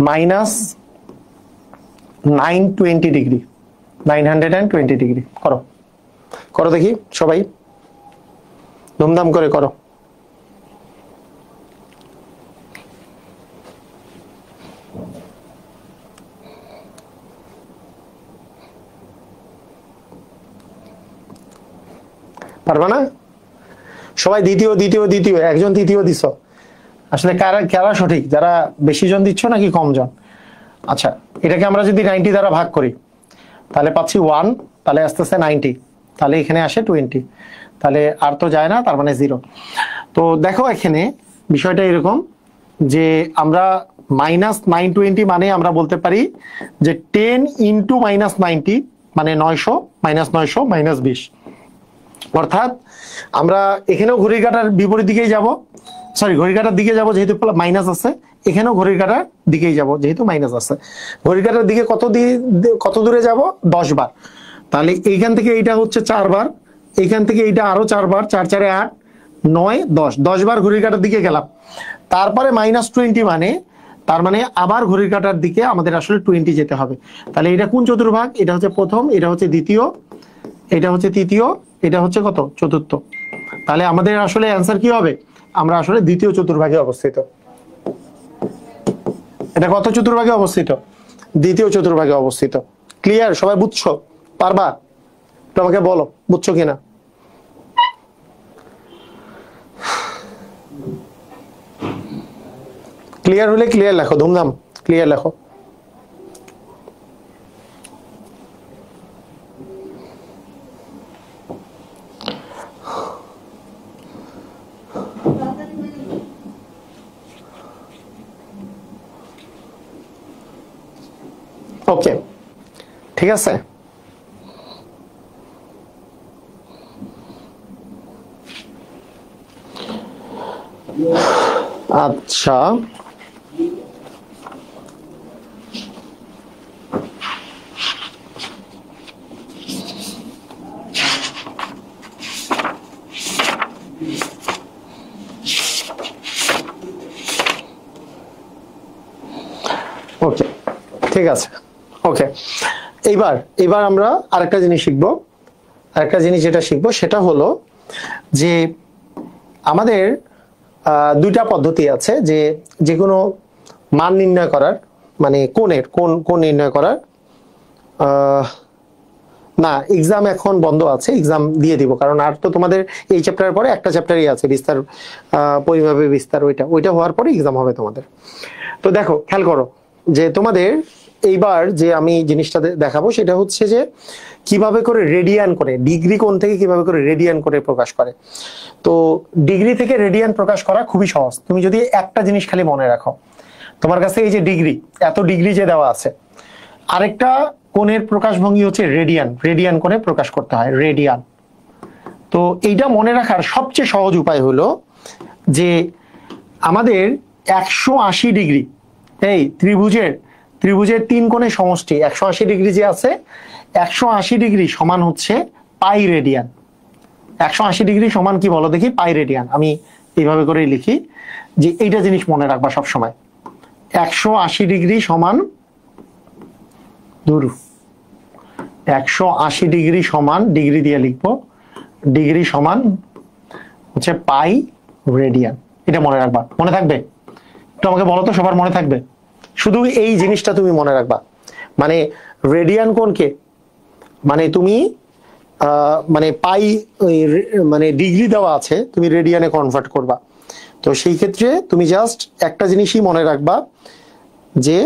-920 ডিগ্রি, 920 ডিগ্রি করো, করো দেখি সবাই ধুমধাম করে করো। পারবা না সবাই? দ্বিতীয় দ্বিতীয় দ্বিতীয়, একজন দ্বিতীয় দিছ। আসলে কারা কারা সঠিক, যারা বেশি জন দিচ্ছ নাকি কম জন? আচ্ছা, এটাকে আমরা যদি 90 দ্বারা ভাগ করি তাহলে পাচ্ছি 1, তাহলে আস্তে আস্তে 90, তাহলে এখানে আসে 20, তাহলে আর তো যায় না, তার মানে 0। তো দেখো এখানে বিষয়টা এরকম যে আমরা -920 মানে আমরা বলতে পারি যে 10 ইন্টু -90 মানে 900, -900 -20। অর্থাৎ আমরা এখানেও ঘড়ির কাঁটার বিপরীত দিকেই যাব, সরি ঘড়ির কাঁটার দিকে যাব যেহেতু মাইনাস আছে, এখানেও ঘড়ির কাঁটার দিকেই যাব যেহেতু মাইনাস আছে। ঘড়ির কাঁটার দিকে কত দূরে যাব? 10 বার। তাহলে এইখান থেকে এইটা হচ্ছে 4 বার, এইখান থেকে এইটা আরো 4 বার, 4 4 8 9 10, 10 বার ঘড়ির কাঁটার দিকে গেলাম। তারপরে -20 মানে তার মানে আবার ঘড়ির কাঁটার দিকে আমাদের আসলে 20 যেতে হবে। তাহলে এটা কোন চতুর্ভাগ? এটা হচ্ছে প্রথম, এটা হচ্ছে দ্বিতীয়, এটা হচ্ছে তৃতীয়, এটা হচ্ছে কত? চতুর্থ। তাহলে আমাদের আসলে অ্যান্সার কি হবে? আমরা আসলে দ্বিতীয় চতুর্ভাগে অবস্থিত। এটা কত চতুর্ভাগে অবস্থিত? দ্বিতীয় চতুর্ভাগে অবস্থিত। ক্লিয়ার? সবাই বুঝছো? পারবা? তোমাকে বলো বুঝছো কিনা। ক্লিয়ার হলে ক্লিয়ার লেখো, ধুমধাম ক্লিয়ার লেখো। ওকে, ঠিক আছে। আচ্ছা, ওকে ঠিক আছে। ওকে, এইবার আমরা আরেকটা জিনিস শিখবো। আরেকটা জিনিস যেটা শিখবো সেটা হলো যে আমাদের দুইটা পদ্ধতি আছে যে যে কোনো মান নির্ণয় করার, মানে কোণ নির্ণয় করার। না, এক্সাম এখন বন্ধ আছে, এক্সাম দিয়ে দিব, কারণ আর তো তোমাদের এই চ্যাপ্টারের পরে একটা চ্যাপ্টারই আছে বিস্তার, পরিমাপের বিস্তার, ওইটা হওয়ার পরে এক্সাম হবে তোমাদের। তো দেখো, খেয়াল করো যে তোমাদের এইবার যে আমি জিনিসটা দেখাবো সেটা হচ্ছে যে কিভাবে করে রেডিয়ান করে, ডিগ্রি কোণ থেকে কিভাবে করে রেডিয়ান করে প্রকাশ করে। তো ডিগ্রি থেকে রেডিয়ান প্রকাশ করা খুবই সহজ। তুমি যদি একটা জিনিস খালি মনে রাখো, তোমার কাছে এই যে ডিগ্রি, এত ডিগ্রি যে দেওয়া আছে, আরেকটা কোণের প্রকাশভঙ্গি হচ্ছে রেডিয়ান, রেডিয়ান কোণে প্রকাশ করতে হয়, রেডিয়ান। তো এইটা মনে রাখার সবচেয়ে সহজ উপায় হলো যে আমাদের 180 ডিগ্রি, এই ত্রিভুজের 3 কোণের সমষ্টি 180 ডিগ্রি যে আছে, 180 ডিগ্রি সমান হচ্ছে পাই রেডিয়ান। 180 ডিগ্রি সমান কি বলো দেখি? পাই রেডিয়ান। আমি এইভাবে করেই লিখি যে এইটা জিনিস মনে রাখবা সব সময়। 180 ডিগ্রি সমান 180 ডিগ্রি সমান, ডিগ্রি দিয়ে লিখবো, ডিগ্রি সমান হচ্ছে পাই রেডিয়ান। এটা মনে রাখবা, মনে থাকবে? তো আমাকে বলো তো সবার মনে থাকবে? শুধু এই জিনিসটা তুমি মনে রাখবা, মানে রেডিয়ান কোণকে, মানে তুমি মানে পাই, মানে ডিগ্রি দেওয়া আছে, তুমি রেডিয়ানে কনভার্ট করবা। তো সেই ক্ষেত্রে তুমি জাস্ট একটা জিনিসই মনে রাখবা যে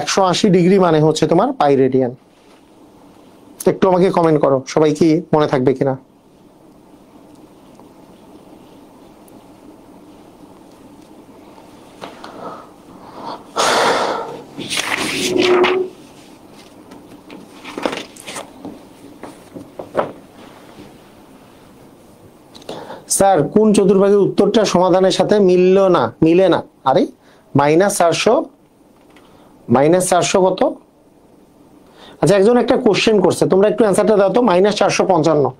180 ডিগ্রি মানে হচ্ছে তোমার পাই রেডিয়ান। একটু আমাকে কমেন্ট করো সবাই কি মনে থাকবে কিনা। স্যার কোন চতুর্ভাগের উত্তরটা সমাধানের সাথে মিলে না? আরে -400 কত? আচ্ছা, একজন একটা কোশ্চেন করছে, তোমরা একটু অ্যান্সারটা দাও তো। -455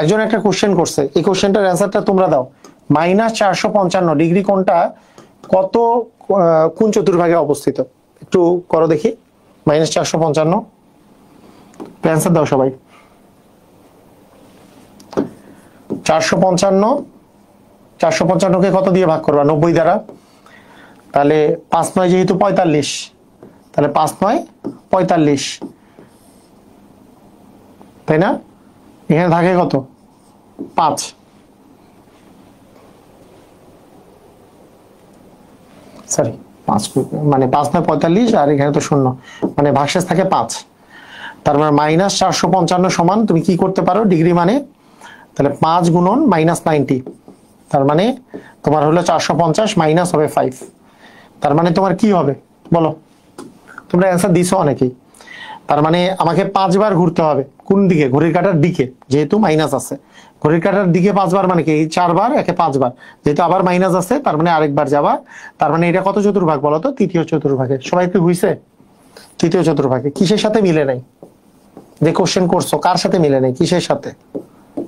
একজন একটা কোশ্চেন করছে, এই কোশ্চেনটার অ্যান্সারটা তোমরা দাও। -455 ডিগ্রি কোনটা কত কোন চতুর্ভাগে অবস্থিত একটু করো দেখি। -455। অ্যান্সার দাও সবাই। 455, 455কে কত দিয়ে ভাগ করবা? 90 দ্বারা। তাহলে 5 9 যেহেতু 45, তাহলে 5 9 45, তাই না? এখানে থাকে কত? 5। সরি 5 মানে 5 9 45 আর এখানে তো 0 মানে ভাগশেষ থাকে 5। তার মানে -455 সমান তুমি কি করতে পারো ডিগ্রি মানে, তাহলে 5 গুণন -90, তার মানে তোমার হলো 450 মাইনাস হবে 5। তার মানে তোমার কি হবে বলো? তোমরা অ্যান্সার দিছো অনেকেই। তার মানে আমাকে 5 বার ঘুরতে হবে কোন দিকে? ঘড়ির কাঁটার দিকে, যেহেতু মাইনাস আছে। ঘড়ির কাঁটার দিকে 5 বার মানে কি? 4 বার, একে 5 বার, যেহেতু আবার মাইনাস আছে তার মানে আরেকবার যাবা। তার মানে এটা কত চতুর্ভাগ বলো তো? তৃতীয় চতুর্ভাগে। সবাই কি হইছে? তৃতীয় চতুর্ভাগে। কিসের সাথে মিলে নাই? যে কোশ্চেন করছো কার সাথে মিলে নাই? কিসের সাথে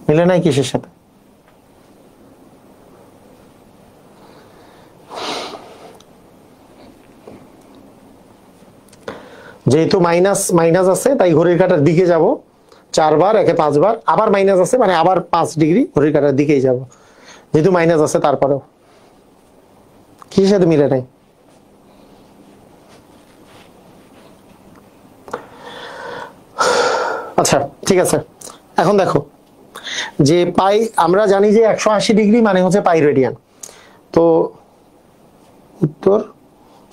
মিলে নাই? কিসের সাথে? যেহেতু মাইনাস মাইনাস আছে তাই ঘড়ির কাঁটার দিকে যাব 4 বার, একে 5 বার, আবার মাইনাস আছে মানে আবার 5 ডিগ্রি ঘড়ির কাঁটার দিকেই যাব, যেহেতু মাইনাস আছে। তারপরেও কিসের সাথে মিলে নাই? আচ্ছা ঠিক আছে, এখন দেখো যে পাই, আমরা জানি যে 180 ডিগ্রি মানে হচ্ছে পাই রেডিয়ান। তো উত্তর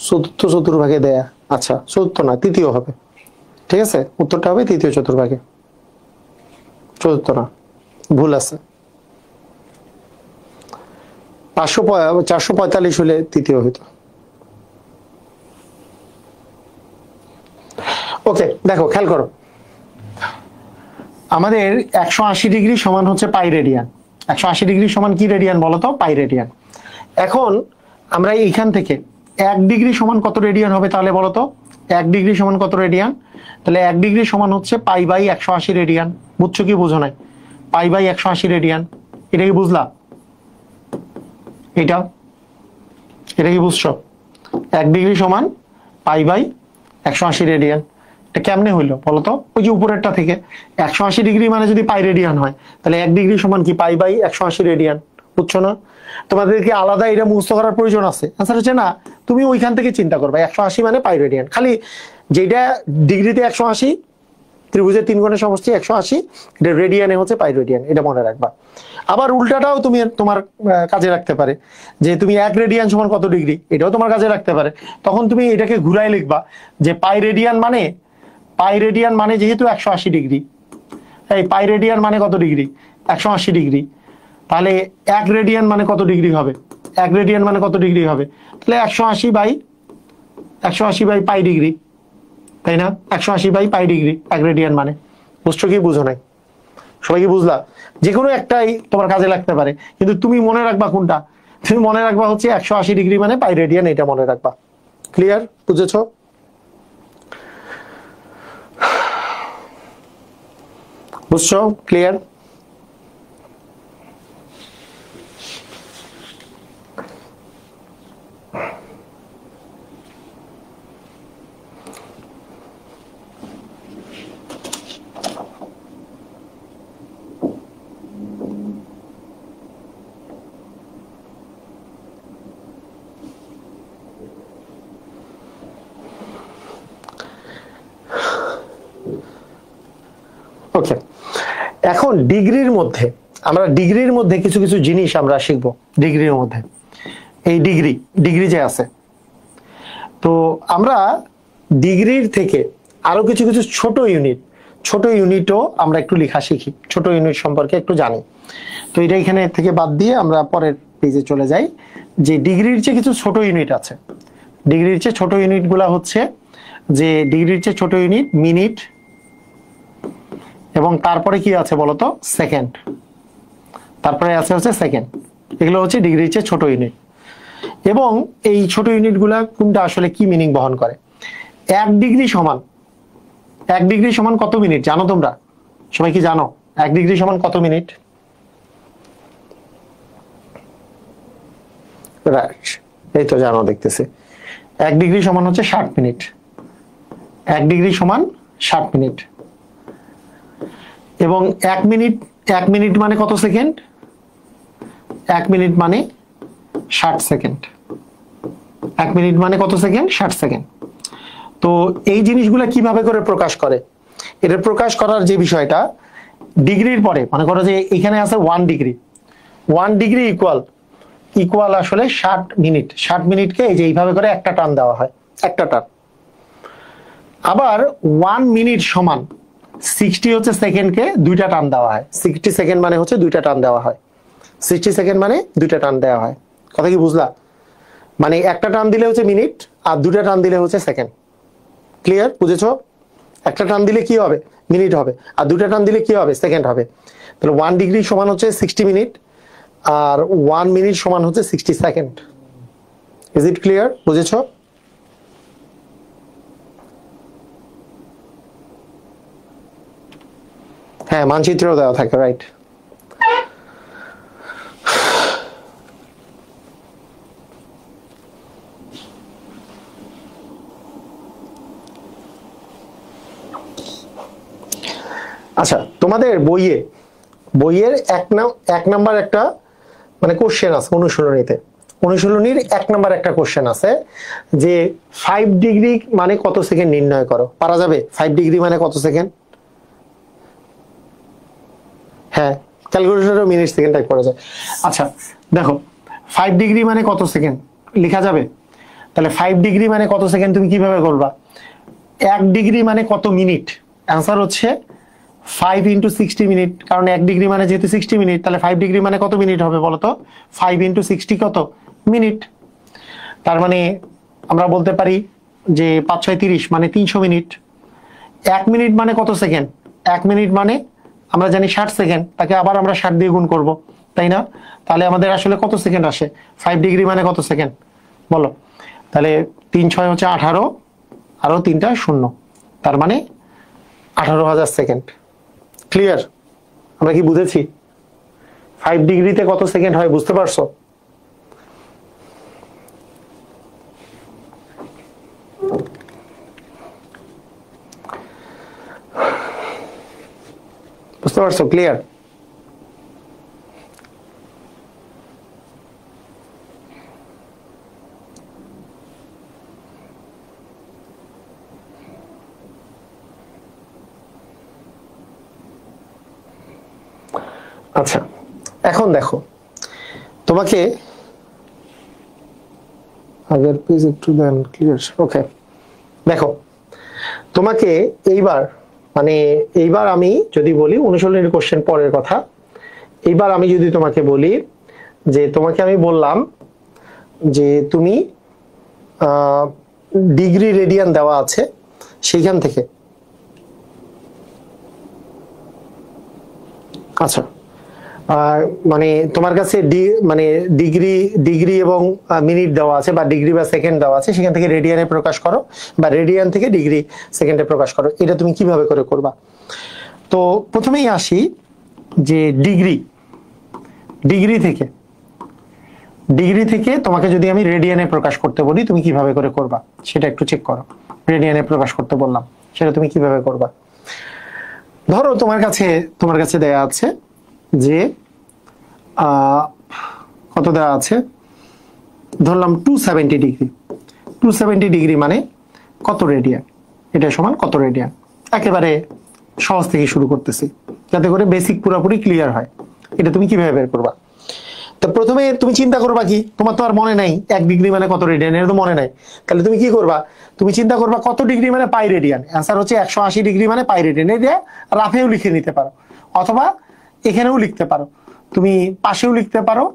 চতুর্থ চতুর্ভাগে দেয়া। আচ্ছা চতুর্থ না, তৃতীয় হবে। ঠিক আছে, উত্তরটা হবে তৃতীয় চতুর্ভাগে, চতুর্থ না, ভুল আছে। 445 হলে তৃতীয় হইতো। ওকে দেখো খেয়াল করো, আমাদের 180 ডিগ্রি সমান হচ্ছে পাই রেডিয়ান। 180 ডিগ্রি সমান কি রেডিয়ান বলতো? পাই রেডিয়ান। এখন আমরা এইখান থেকে 1 ডিগ্রি সমান কত রেডিয়ান হবে তাহলে বলতো? 1 ডিগ্রি সমান কত রেডিয়ান? তাহলে 1 ডিগ্রি সমান হচ্ছে পাই বাই 180 রেডিয়ান। বুঝছো কি বুঝো নাই? পাই বাই 180 রেডিয়ান, এটা কি বুঝলা? এটা এটা কি বুঝছো? 1 ডিগ্রি সমান পাই বাই 180 রেডিয়ান। এটা কেমনে হইলো বলতো? ওই যে উপরেরটা থেকে 180 ডিগ্রি মানে যদি পাই রেডিয়ান হয় তাহলে 1 ডিগ্রি সমান কি? Pi by 180 radian. বুঝছো না? তোমাদেরকে আলাদা এটা মুখস্থ করার প্রয়োজন আছে? আনসার হচ্ছে না, তুমি ওইখান থেকে চিন্তা করবে 180 মানে পাই রেডিয়ান। খালি যেটা ডিগ্রিতে 180, ত্রিভুজের 3 কোণের সমষ্টি 180, এটা রেডিয়ানে হচ্ছে পাই রেডিয়ান, এটা মনে রাখবা। আবার উল্টাটাও তুমি তোমার কাজে রাখতে পারে, যে তুমি 1 রেডিয়ান সমান কত ডিগ্রি, এটাও তোমার কাজে রাখতে পারে। তখন তুমি এটাকে ঘুরাই লিখবা যে পাই রেডিয়ান মানে যেহেতু 180 ডিগ্রি, এই পাই রেডিয়ান মানে কত ডিগ্রি? 180 ডিগ্রি। তাহলে 1 রেডিয়ান মানে কত ডিগ্রি হবে? 1 রেডিয়ান মানে কত ডিগ্রি হবে? তাহলে 180 বাই পাই ডিগ্রি, তাই না? 180 বাই পাই ডিগ্রি 1 রেডিয়ান মানে। বুঝছো কি বুঝো নাই? সবাই কি বুঝলা? যে কোনো একটাই তোমার কাজে লাগতে পারে, কিন্তু তুমি মনে রাখবা কোনটা? তুমি মনে রাখবা হচ্ছে 180 ডিগ্রি মানে পাই রেডিয়ান, এটা মনে রাখবা। ক্লিয়ার? বুঝেছো? বুঝছো? ক্লিয়ার? ওকে, এখন ডিগ্রির মধ্যে কিছু কিছু জিনিস আমরা শিখবো। ডিগ্রির মধ্যে এই ডিগ্রি যে আছে, তো আমরা ডিগ্রির থেকে আরো কিছু কিছু ছোট ইউনিটও আমরা একটু লেখা শিখি, ছোট ইউনিট সম্পর্কে একটু জানি। তো এটা এখানে থেকে বাদ দিয়ে আমরা পরের পেজে চলে যাই, যে ডিগ্রির যে কিছু ছোট ইউনিট আছে। ডিগ্রির চেয়ে ছোট ইউনিটগুলা হচ্ছে, যে ডিগ্রির চেয়ে ছোট ইউনিট মিনিট, এবং তারপরে কি আছে বলতো? সেকেন্ড। তারপরে আছে হচ্ছে সেকেন্ড। এগুলো হচ্ছে ডিগ্রির চেয়ে ছোট ইউনিট। এবং এই ছোট ইউনিটগুলা কোনটা আসলে কি মিনিং বহন করে? 1 ডিগ্রি সমান কত মিনিট জানো তোমরা? সবাই কি জানো 1 ডিগ্রি সমান কত মিনিট? রাইট, এই তো জানো দেখতেছি 1 ডিগ্রি সমান হচ্ছে 60 মিনিট। 1 ডিগ্রি সমান 60 মিনিট এবং 1 মিনিট মানে কত সেকেন্ড? 1 মিনিট মানে 60 সেকেন্ড। 1 মিনিট মানে কত সেকেন্ড? 60 সেকেন্ড। তো এই জিনিসগুলো কিভাবে করে প্রকাশ করে? এটা প্রকাশ করার যে বিষয়টা, ডিগ্রির পরে মনে করো যে এখানে আছে 1 ডিগ্রি। 1 ডিগ্রি ইকুয়াল আসলে 60 মিনিট। 60 মিনিটকে এই যে এইভাবে করে একটা টান দেওয়া হয়, একটা টান। আবার 1 মিনিট সমান 60 হচ্ছে সেকেন্ডকে দুইটা টান দেওয়া হয়। 60 সেকেন্ড মানে হচ্ছে দুইটা টান দেওয়া হয়। 60 সেকেন্ড মানে দুইটা টান দেওয়া হয়। কথা কি বুঝলা? মানে একটা টান দিলে হচ্ছে মিনিট আর দুটা টান দিলে হচ্ছে সেকেন্ড। ক্লিয়ার? বুঝেছো? একটা টান দিলে কি হবে? মিনিট হবে, আর দুটা টান দিলে কি হবে? সেকেন্ড হবে। তাহলে 1 ডিগ্রি সমান হচ্ছে 60 মিনিট আর 1 মিনিট সমান হচ্ছে 60 সেকেন্ড। Is it clear? বুঝেছো? হ্যাঁ, মানচিত্রও দেওয়া থাকে, রাইট। আচ্ছা, তোমাদের বইয়ের এক নাম্বার একটা মানে কোশ্চেন আছে অনুশীলনীর 1 নাম্বার একটা কোশ্চেন আছে যে 5 ডিগ্রি মানে কত সেকেন্ড নির্ণয় করো। পারা যাবে? 5 ডিগ্রি মানে কত সেকেন্ড? হ্যাঁ, ক্যালকুলেটরে মিনিট সেকেন্ড টাইপ করা যায়। আচ্ছা দেখো, 5 ডিগ্রি মানে কত সেকেন্ড লেখা যাবে? তাহলে 5 ডিগ্রি মানে কত সেকেন্ড তুমি কিভাবে করবা? 1 ডিগ্রি মানে কত মিনিট? অ্যান্সার হচ্ছে 5 × 60 মিনিট, কারণ 1 ডিগ্রি মানে যেহেতু 60 মিনিট, তাহলে 5 ডিগ্রি মানে কত মিনিট হবে বলতো? 5 × 60 কত মিনিট। তার মানে আমরা বলতে পারি যে 5 × 6 = 30 মানে 300 মিনিট। 1 মিনিট মানে কত সেকেন্ড? 1 মিনিট মানে আমরা জানি 60 সেকেন্ড, তাকে আবার আমরা 60 দিয়ে গুণ করব, তাই না? তাহলে আমাদের আসলে কত সেকেন্ড আসে? 5 ডিগ্রি মানে কত সেকেন্ড বলো? তাহলে 3 × 6 হচ্ছে 18, আরো 3টা 0, তার মানে 18,000 সেকেন্ড। ক্লিয়ার? আমরা কি বুঝেছি 5 ডিগ্রিতে কত সেকেন্ড হয়? বুঝতে পারছো? বুঝতে পারছো? ক্লিয়ার? আচ্ছা, এখন দেখো তোমাকে আগের পেজ একটু দেন। ক্লিয়ার? ওকে, দেখো তোমাকে এইবার আমি যদি বলি অনুশীলনের কোশ্চেন পরের কথা, এইবার আমি যদি তোমাকে বলি যে তোমাকে আমি বললাম যে তুমি ডিগ্রি রেডিয়ান দেওয়া আছে, সেইখান থেকে আচ্ছা মানে তোমার কাছে ডিগ্রি এবং মিনিট দেওয়া আছে বা ডিগ্রি বা সেকেন্ড দেওয়া আছে, সেখান থেকে রেডিয়ানে প্রকাশ করো বা রেডিয়ান থেকে ডিগ্রি সেকেন্ডে প্রকাশ করো। এটা তুমি কিভাবে করে করবা? তো প্রথমেই আসি যে ডিগ্রি থেকে তোমাকে যদি আমি রেডিয়ানে প্রকাশ করতে বলি তুমি কিভাবে করে করবা সেটা একটু চেক করো। রেডিয়ানে প্রকাশ করতে বললাম, সেটা তুমি কিভাবে করবা? ধরো তোমার কাছে দেয়া আছে যে কত দেওয়া আছে, ধরলাম 270 ডিগ্রি। 270 ডিগ্রি মানে কত রেডিয়ান? এটা সমান কত রেডিয়ান? একেবারে সহজ থেকে শুরু করতেছি যাতে করে বেসিক পুরোপুরি ক্লিয়ার হয়। এটা তুমি কিভাবে বের করবা? তো প্রথমে তুমি চিন্তা করবা কি, তোমার তো আর মনে নাই 1 ডিগ্রি মানে কত রেডিয়ান, এটা তো মনে নাই। তাহলে তুমি কি করবা? তুমি চিন্তা করবা কত ডিগ্রি মানে পাই রেডিয়ান। অ্যান্সার হচ্ছে 180 ডিগ্রি মানে পাই রেডিয়ান। এটা রাফেও লিখে নিতে পারো অথবা এখানেও লিখতে পারো, তুমি পাশেও লিখতে পারো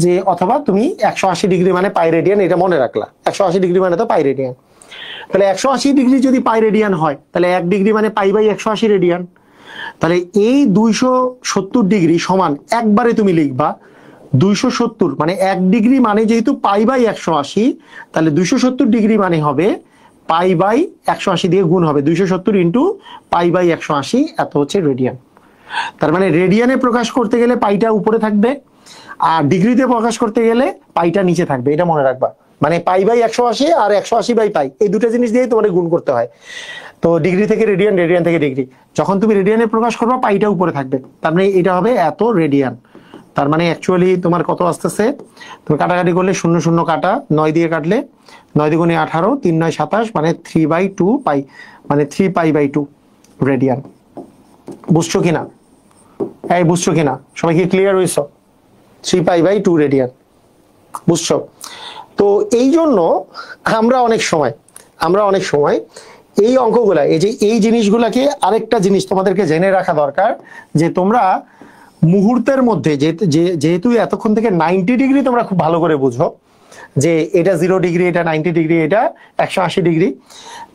যে অথবা তুমি 180 ডিগ্রি মানে পাই রেডিয়ান, এটা মনে রাখলা। 180 ডিগ্রি মানে তো পাই রেডিয়ান। তাহলে 180 ডিগ্রি যদি পাই রেডিয়ান হয় তাহলে 1 ডিগ্রি মানে পাই বাই 180 রেডিয়ান। তাহলে এই 270 ডিগ্রি সমান একবারে তুমি লিখবা 270, মানে 1 ডিগ্রি মানে যেহেতু পাই বাই 180, তাহলে 270 ডিগ্রি মানে হবে পাই বাই 180 দিয়ে গুণ হবে, 270 ইন্টু পাই বাই 180, এত হচ্ছে রেডিয়ান। তার মানে রেডিয়ানে প্রকাশ করতে গেলে পাইটা উপরে থাকবে আর ডিগ্রিতে প্রকাশ করতে গেলে পাইটা নিচে থাকবে, এটা মনে রাখবা। মানে পাই বাই 180 আর 180 বাই পাই, এই দুটো জিনিস দিয়েই তোমাদের গুণ করতে হয়। তো ডিগ্রি থেকে রেডিয়ান, রেডিয়ান থেকে ডিগ্রি, যখন তুমি রেডিয়ানে প্রকাশ করবা পাইটা উপরে থাকবে, তার মানে এটা হবে এত রেডিয়ান। তার মানে অ্যাকচুয়ালি তোমার কত আসতেছে, তুমি কাটাকাটি করলে 0 0 কাটা, 9 দিয়ে কাটলে 9 দ্বিগুণে 18, 3 9 27, মানে 3/2 পাই, মানে 3 পাই বাই 2 রেডিয়ান। বুঝছো কিনা? এই বুঝছো কিনা? সবাই কি ক্লিয়ার হয়েছে? 3 পাই বাই 2 রেডিয়ান, বুঝছো? তো এই জন্য আমরা অনেক সময় এই অঙ্কগুলা, এই যে এই জিনিসগুলাকে, আরেকটা জিনিস তোমাদেরকে জেনে রাখা দরকার যে তোমরা মুহূর্তের মধ্যে যেহেতু এতক্ষণ থেকে 90 ডিগ্রি তোমরা খুব ভালো করে বুঝো যে এটা 0 ডিগ্রি, এটা 90 ডিগ্রি, এটা 180 ডিগ্রি।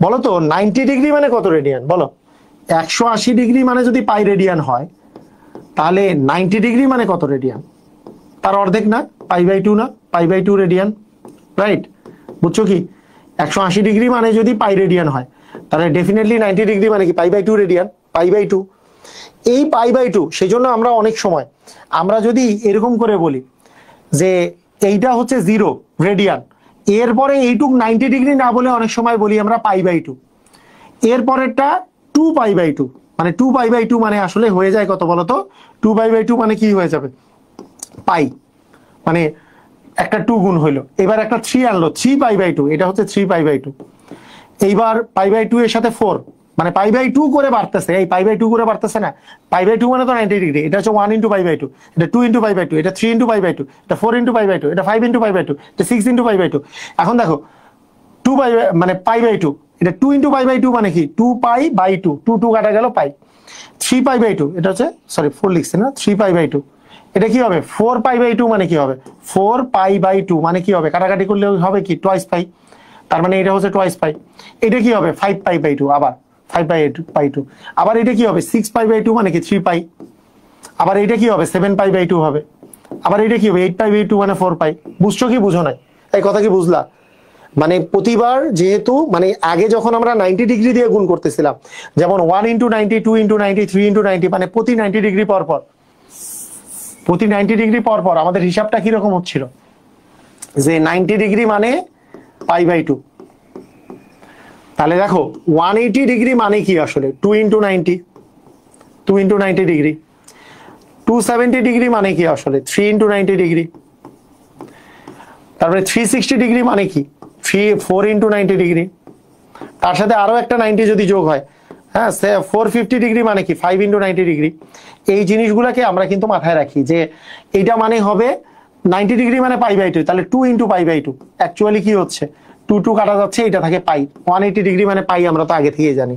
বলো তো 90 ডিগ্রি মানে কত রেডিয়ান? বলো, 180 ডিগ্রি মানে যদি পাই রেডিয়ান হয়, তাহলে 90 ডিগ্রি মানে কত রেডিয়ান? তার অর্ধেক না, পাই বাই 2 না, পাই বাই 2 রেডিয়ান, রাইট? বুঝছো কি? 180 ডিগ্রি মানে যদি পাই রেডিয়ান হয়, তাহলে ডেফিনেটলি 90 ডিগ্রি মানে কি pi by 2 radian, pi by 2। এই পাই বাই 2, সেই জন্য আমরা অনেক সময় আমরা যদি এরকম করে বলি যে এইটা হচ্ছে 0 রেডিয়ান, এরপরে এইটুক 90 ডিগ্রি না বলে অনেক সময় বলি আমরা পাই বাই 2, এরপরেরটা 2 পাই বাই 2, মানে 2 পাই বাই 2 মানে আসলে হয়ে যায় কত বলতো? 2 পাই বাই 2 মানে কি হয়ে যাবে? পাই, মানে একটা 2 গুণ হইলো, এবার একটা 3 আনলো, 3 পাই বাই 2, এটা হচ্ছে 3 পাই বাই 2। এইবার পাই বাই 2 এর সাথে 4, মানে পাই বাই 2 করে বাড়তেছে, এই পাই বাই 2 করে বাড়তেছে না, পাই বাই 2 মানে তো 90 ডিগ্রি, এটা হচ্ছে 1 ইন্টু পাই বাই 2, এটা 2 ইন্টু পাই বাই 2, এটা 3 ইন্টু পাই বাই 2, এটা 4 ইন্টু পাই বাই 2, এটা 5 ইন্টু পাই বাই 2, এটা 6 ইন্টু পাই বাই 2। এখন দেখো 2 পাই মানে পাই বাই 2, এটা 2 ইন্টু পাই বাই 2 মানে কি 2 পাই বাই 2, 2 কাটা গেল পাই। 3 পাই বাই 2, এটা হচ্ছে, সরি 4 লিখছি না, 3 পাই বাই 2, এটা কি হবে? 4 পাই বাই 2 মানে কি হবে? 4 পাই বাই 2 মানে কি হবে? কাটাকাটি করলে হবে কি টোয়াইস পাই, তার মানে এটা হচ্ছে টোয়াইস পাই। এটা কি হবে? 5 পাই বাই 2, আবার 5 পাই 2, আবার এটা কি হবে? 6 পাই বাই 2 মানে কি 3 পাই, আবার এটা কি হবে? 7 পাই বাই 2 হবে, আবার এটা কি হবে? 8 পাই বাই 2 মানে 4 পাই। বুঝছো কি বুঝো নাই? এই কথা কি বুঝলা? মানে প্রতিবার যেহেতু, মানে আগে যখন আমরা 90 ডিগ্রি দিয়ে গুণ করতেছিলাম, যেমন 1 ইন্টু 90, 2 ইন্টু 90, 3 ইন্টু 90, মানে প্রতি 90 ডিগ্রি পর পর, প্রতি 90 ডিগ্রি পর পর আমাদের হিসাবটা কিরকম হচ্ছিল যে 90 ডিগ্রি মানে পাই বাই 2। তাহলে দেখো 180 ডিগ্রি মানে কি আসলে? 2 ইন্টু 90, 2 ইন্টু 90 ডিগ্রি। 270 ডিগ্রি মানে কি আসলে? 3 ইন্টু 90 ডিগ্রি। তারপরে 360 ডিগ্রি মানে কি? 4 ইন্টু 90 ডিগ্রি। তার সাথে আরো একটা 90 যদি যোগ হয়, হ্যাঁ, 450 ডিগ্রি মানে কি 5 ইন্টু 90 ডিগ্রি। এই জিনিসগুলোকে আমরা কিন্তু মাথায় রাখি যে এইটা মানে হবে 90 ডিগ্রি মানে পাই বাই 2, তাহলে 2 ইন্টু পাই বাই 2। অ্যাকচুয়ালি কি হচ্ছে? 2 কাটা যাচ্ছে, এটা থাকে পাই। 180 ডিগ্রি মানে পাই, আমরা তো আগে থেকে জানি।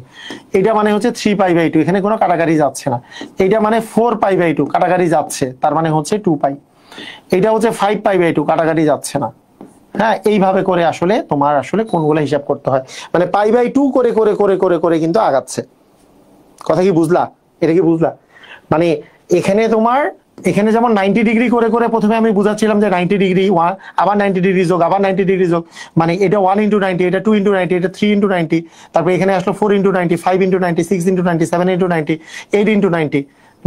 এটা মানে হচ্ছে 3 পাই বাই 2, এখানে কোনো কাটাকাটি যাচ্ছে না। এইটা মানে 4 পাই বাই 2, কাটাকাটি যাচ্ছে, তার মানে হচ্ছে 2 পাই। এইটা হচ্ছে 5 পাই বাই 2, কাটাকাটি যাচ্ছে না। হ্যাঁ, এইভাবে করে আসলে তোমার আসলে কোনগুলো হিসাব করতে হয়, মানে পাই বাই 2 করে করে করে করে করে কিন্তু আগাচ্ছে। কথা কি বুঝলা? এটা কি বুঝলা? মানে এখানে তোমার, এখানে যেমন 90 ডিগ্রি করে করে প্রথমে আমি বুঝাচ্ছিলাম যে 90 ডিগ্রি, আবার 90 ডিগ্রি যোগ, আবার 90 ডিগ্রি যোগ, মানে এটা 1 ইন্টু 90, এটা 2 ইন্টু 90, এটা 3 ইন্টু 90, তারপর এখানে আসলো 4 into 90, 5 into 90, 6 into 90, 7 into 90, 8 into 90,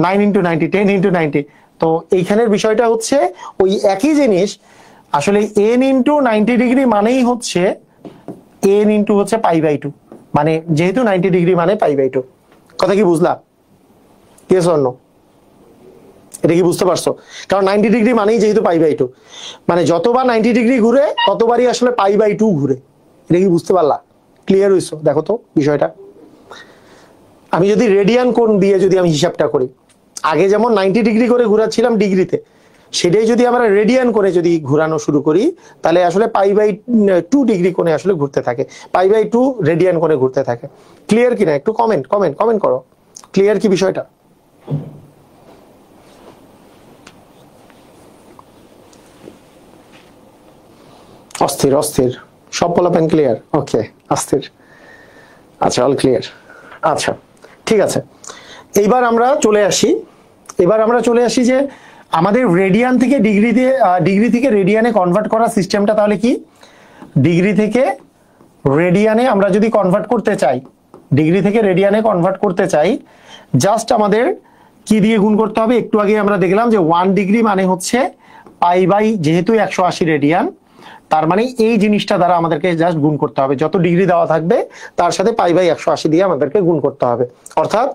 9 into 90, 10 into 90। তো এইখানের বিষয়টা হচ্ছে ওই একই জিনিস, আসলে n ইন্টু 90 ডিগ্রি মানেই হচ্ছে n ইন্টু হচ্ছে পাই বাই 2, মানে যেহেতু 90 ডিগ্রি মানে পাই বাই 2। কথা কি বুঝলা? Yes or no? এটা কি বুঝতে পারছো? কারণ 90 ডিগ্রি মানেই যেহেতু পাই বাই 2, মানে যতবার 90 ডিগ্রি ঘুরে ততবারই আসলে পাই বাই 2 ঘুরে। এটা কি বুঝতে পারলা? ক্লিয়ার হইছো? দেখো তো বিষয়টা, আমি যদি রেডিয়ান কোণ দিয়ে যদি আমি হিসাবটা করি, আগে যেমন 90 ডিগ্রি করে ঘুরাচ্ছিলাম ডিগ্রিতে, সেটাই যদি আমরা রেডিয়ান করে যদি ঘুরানো শুরু করি, তাহলে আসলে পাই বাই 2 ডিগ্রি কোণে আসলে ঘুরতে থাকে, পাই বাই 2 রেডিয়ান কোণে ঘুরতে থাকে। ক্লিয়ার কিনা? একটু কমেন্ট কমেন্ট কমেন্ট করো, ক্লিয়ার কি বিষয়টা? অস্থির অস্থির সব পোলাপেন ক্লিয়ার? ওকে, অস্থির। আচ্ছা, অল ক্লিয়ার। আচ্ছা, ঠিক আছে। এইবার আমরা চলে আসি যে আমাদের রেডিয়ান থেকে ডিগ্রিতে, ডিগ্রি থেকে রেডিয়ানে কনভার্ট করার সিস্টেমটা তাহলে কি? ডিগ্রি থেকে রেডিয়ানে আমরা যদি কনভার্ট করতে চাই, ডিগ্রি থেকে রেডিয়ানে কনভার্ট করতে চাই, জাস্ট আমাদের কি দিয়ে গুণ করতে হবে? একটু আগে আমরা দেখলাম যে 1 ডিগ্রি মানে হচ্ছে পাই বাই, যেহেতু 180 রেডিয়ান, তার মানে এই জিনিসটা দ্বারা আমাদেরকে জাস্ট গুণ করতে হবে, যত ডিগ্রি দেওয়া থাকবে তার সাথে π/180 দিয়ে আমাদেরকে গুণ করতে হবে। অর্থাৎ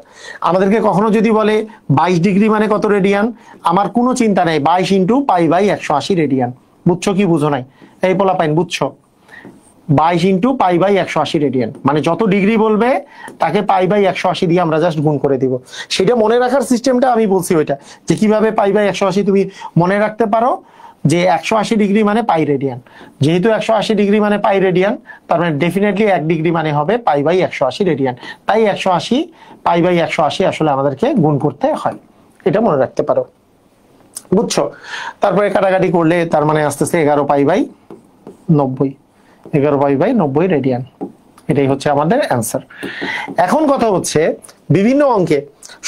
আমাদেরকে কখনো যদি বলে 22 ডিগ্রি মানে কত রেডিয়ান, আমার কোনো চিন্তা নেই, 22 ইন্টু π/180 রেডিয়ান। বুঝছো কি বুঝো নাই? এই পোলাপাইন বুঝছো? 22 ইন্টু π/180 রেডিয়ান, মানে যত ডিগ্রি বলবে তাকে π/180 দিয়ে আমরা জাস্ট গুণ করে দিব। সেটা মনে রাখার সিস্টেমটা আমি বলছি ওইটা, যে কিভাবে π/180 তুমি মনে রাখতে পারো, যে 180 ডিগ্রি মানে পাই রেডিয়ান। যেহেতু 180 ডিগ্রি মানে পাই রেডিয়ান, তার মানে ডেফিনেটলি 1 ডিগ্রি মানে হবে π/180 রেডিয়ান। তাই 180 π/180 আসলে আমাদেরকে গুণ করতে হয়, এটা মনে রাখতে পারো। বুঝছো? তারপরে কাটাকাটি করলে তার মানে আসতেছে 11 π/90, 11 π/90 রেডিয়ান। এটাই হচ্ছে আমাদের অ্যান্সার। এখন কথা হচ্ছে বিভিন্ন অঙ্কে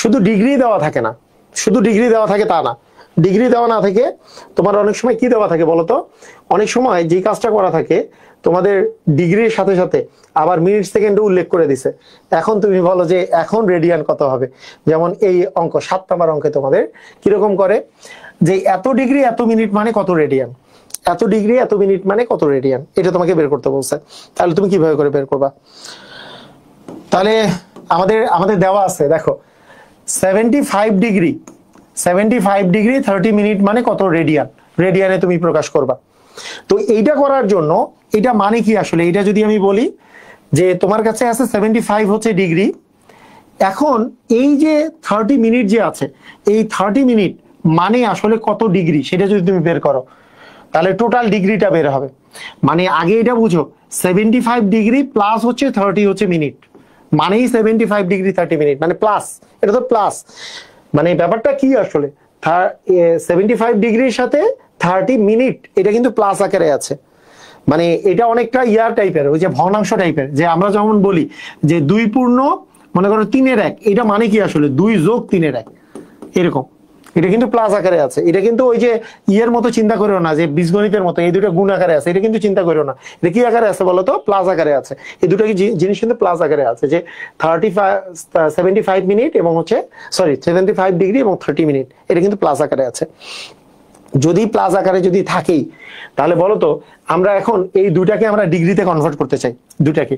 শুধু ডিগ্রি দেওয়া থাকে না, শুধু ডিগ্রি দেওয়া থাকে তা না, ডিগ্রি দেওয়া না থেকে তোমার অনেক সময় কি দেওয়া থাকে বলতো? অনেক সময় যে কাজটা করা থাকে তোমাদের ডিগ্রির সাথে সাথে আবার মিনিট সেকেন্ডও উল্লেখ করে দিছে। এখন তুমি বলো যে এখন রেডিয়ান কত হবে? যেমন এই অঙ্ক 7 নাম্বার অঙ্কে তোমাদের কিরকম করে, যে এত ডিগ্রি এত মিনিট মানে কত রেডিয়ান, এত ডিগ্রি এত মিনিট মানে কত রেডিয়ান, এটা তোমাকে বের করতে বলছে। তাহলে তুমি কিভাবে করে বের করবা? তাহলে আমাদের আমাদের দেওয়া আছে, দেখো 75 ডিগ্রি 30 মিনিট মানে কত রেডিয়ান, রেডিয়ানে তুমি প্রকাশ করবা। তো এইটা করার জন্য এটা মানে কি আসলে, এটা যদি আমি বলি যে তোমার কাছে আছে 75 হচ্ছে ডিগ্রি, এখন এই যে 30 মিনিট যে আছে, এই 30 মিনিট মানে আসলে কত ডিগ্রি সেটা যদি তুমি বের করো, তাহলে টোটাল ডিগ্রিটা বের হবে। মানে আগে এটা বুঝো, 75 ডিগ্রি প্লাস হচ্ছে 30 হচ্ছে মিনিট, মানেই 75 ডিগ্রি 30 মিনিট মানে প্লাস, এটা তো প্লাস। মানে ব্যাপারটা কি আসলে, 75 ডিগ্রির সাথে 30 মিনিট এটা কিন্তু প্লাস আকারে আছে। মানে এটা অনেকটা ইয়ার টাইপের, ওই যে ভগ্নাংশ টাইপের, যে আমরা যেমন বলি যে 2 পূর্ণ মনে করো 3/1, এটা মানে কি আসলে 2 যোগ 3/1 এরকম। এটা কিন্তু প্লাস আকারে আছে, এটা কিন্তু ওই যে ইয়ের মতো চিন্তা করিও না যে বীজগণিতের মতো এই দুটো গুণ আকারে আছে, এটা কিন্তু চিন্তা করিও না। এটা কি আকারে আছে বলতো? প্লাস আকারে আছে। এই দুটো জিনিস কিন্তু প্লাস আকারে আছে, যে 75 মিনিট এবং হচ্ছে 75 ডিগ্রি এবং 30 মিনিট, এটা কিন্তু প্লাস আকারে আছে। যদি প্লাস আকারে যদি থাকেই, তাহলে বলতো আমরা এখন এই দুটাকে আমরা ডিগ্রিতে কনভার্ট করতে চাই, দুটাকে।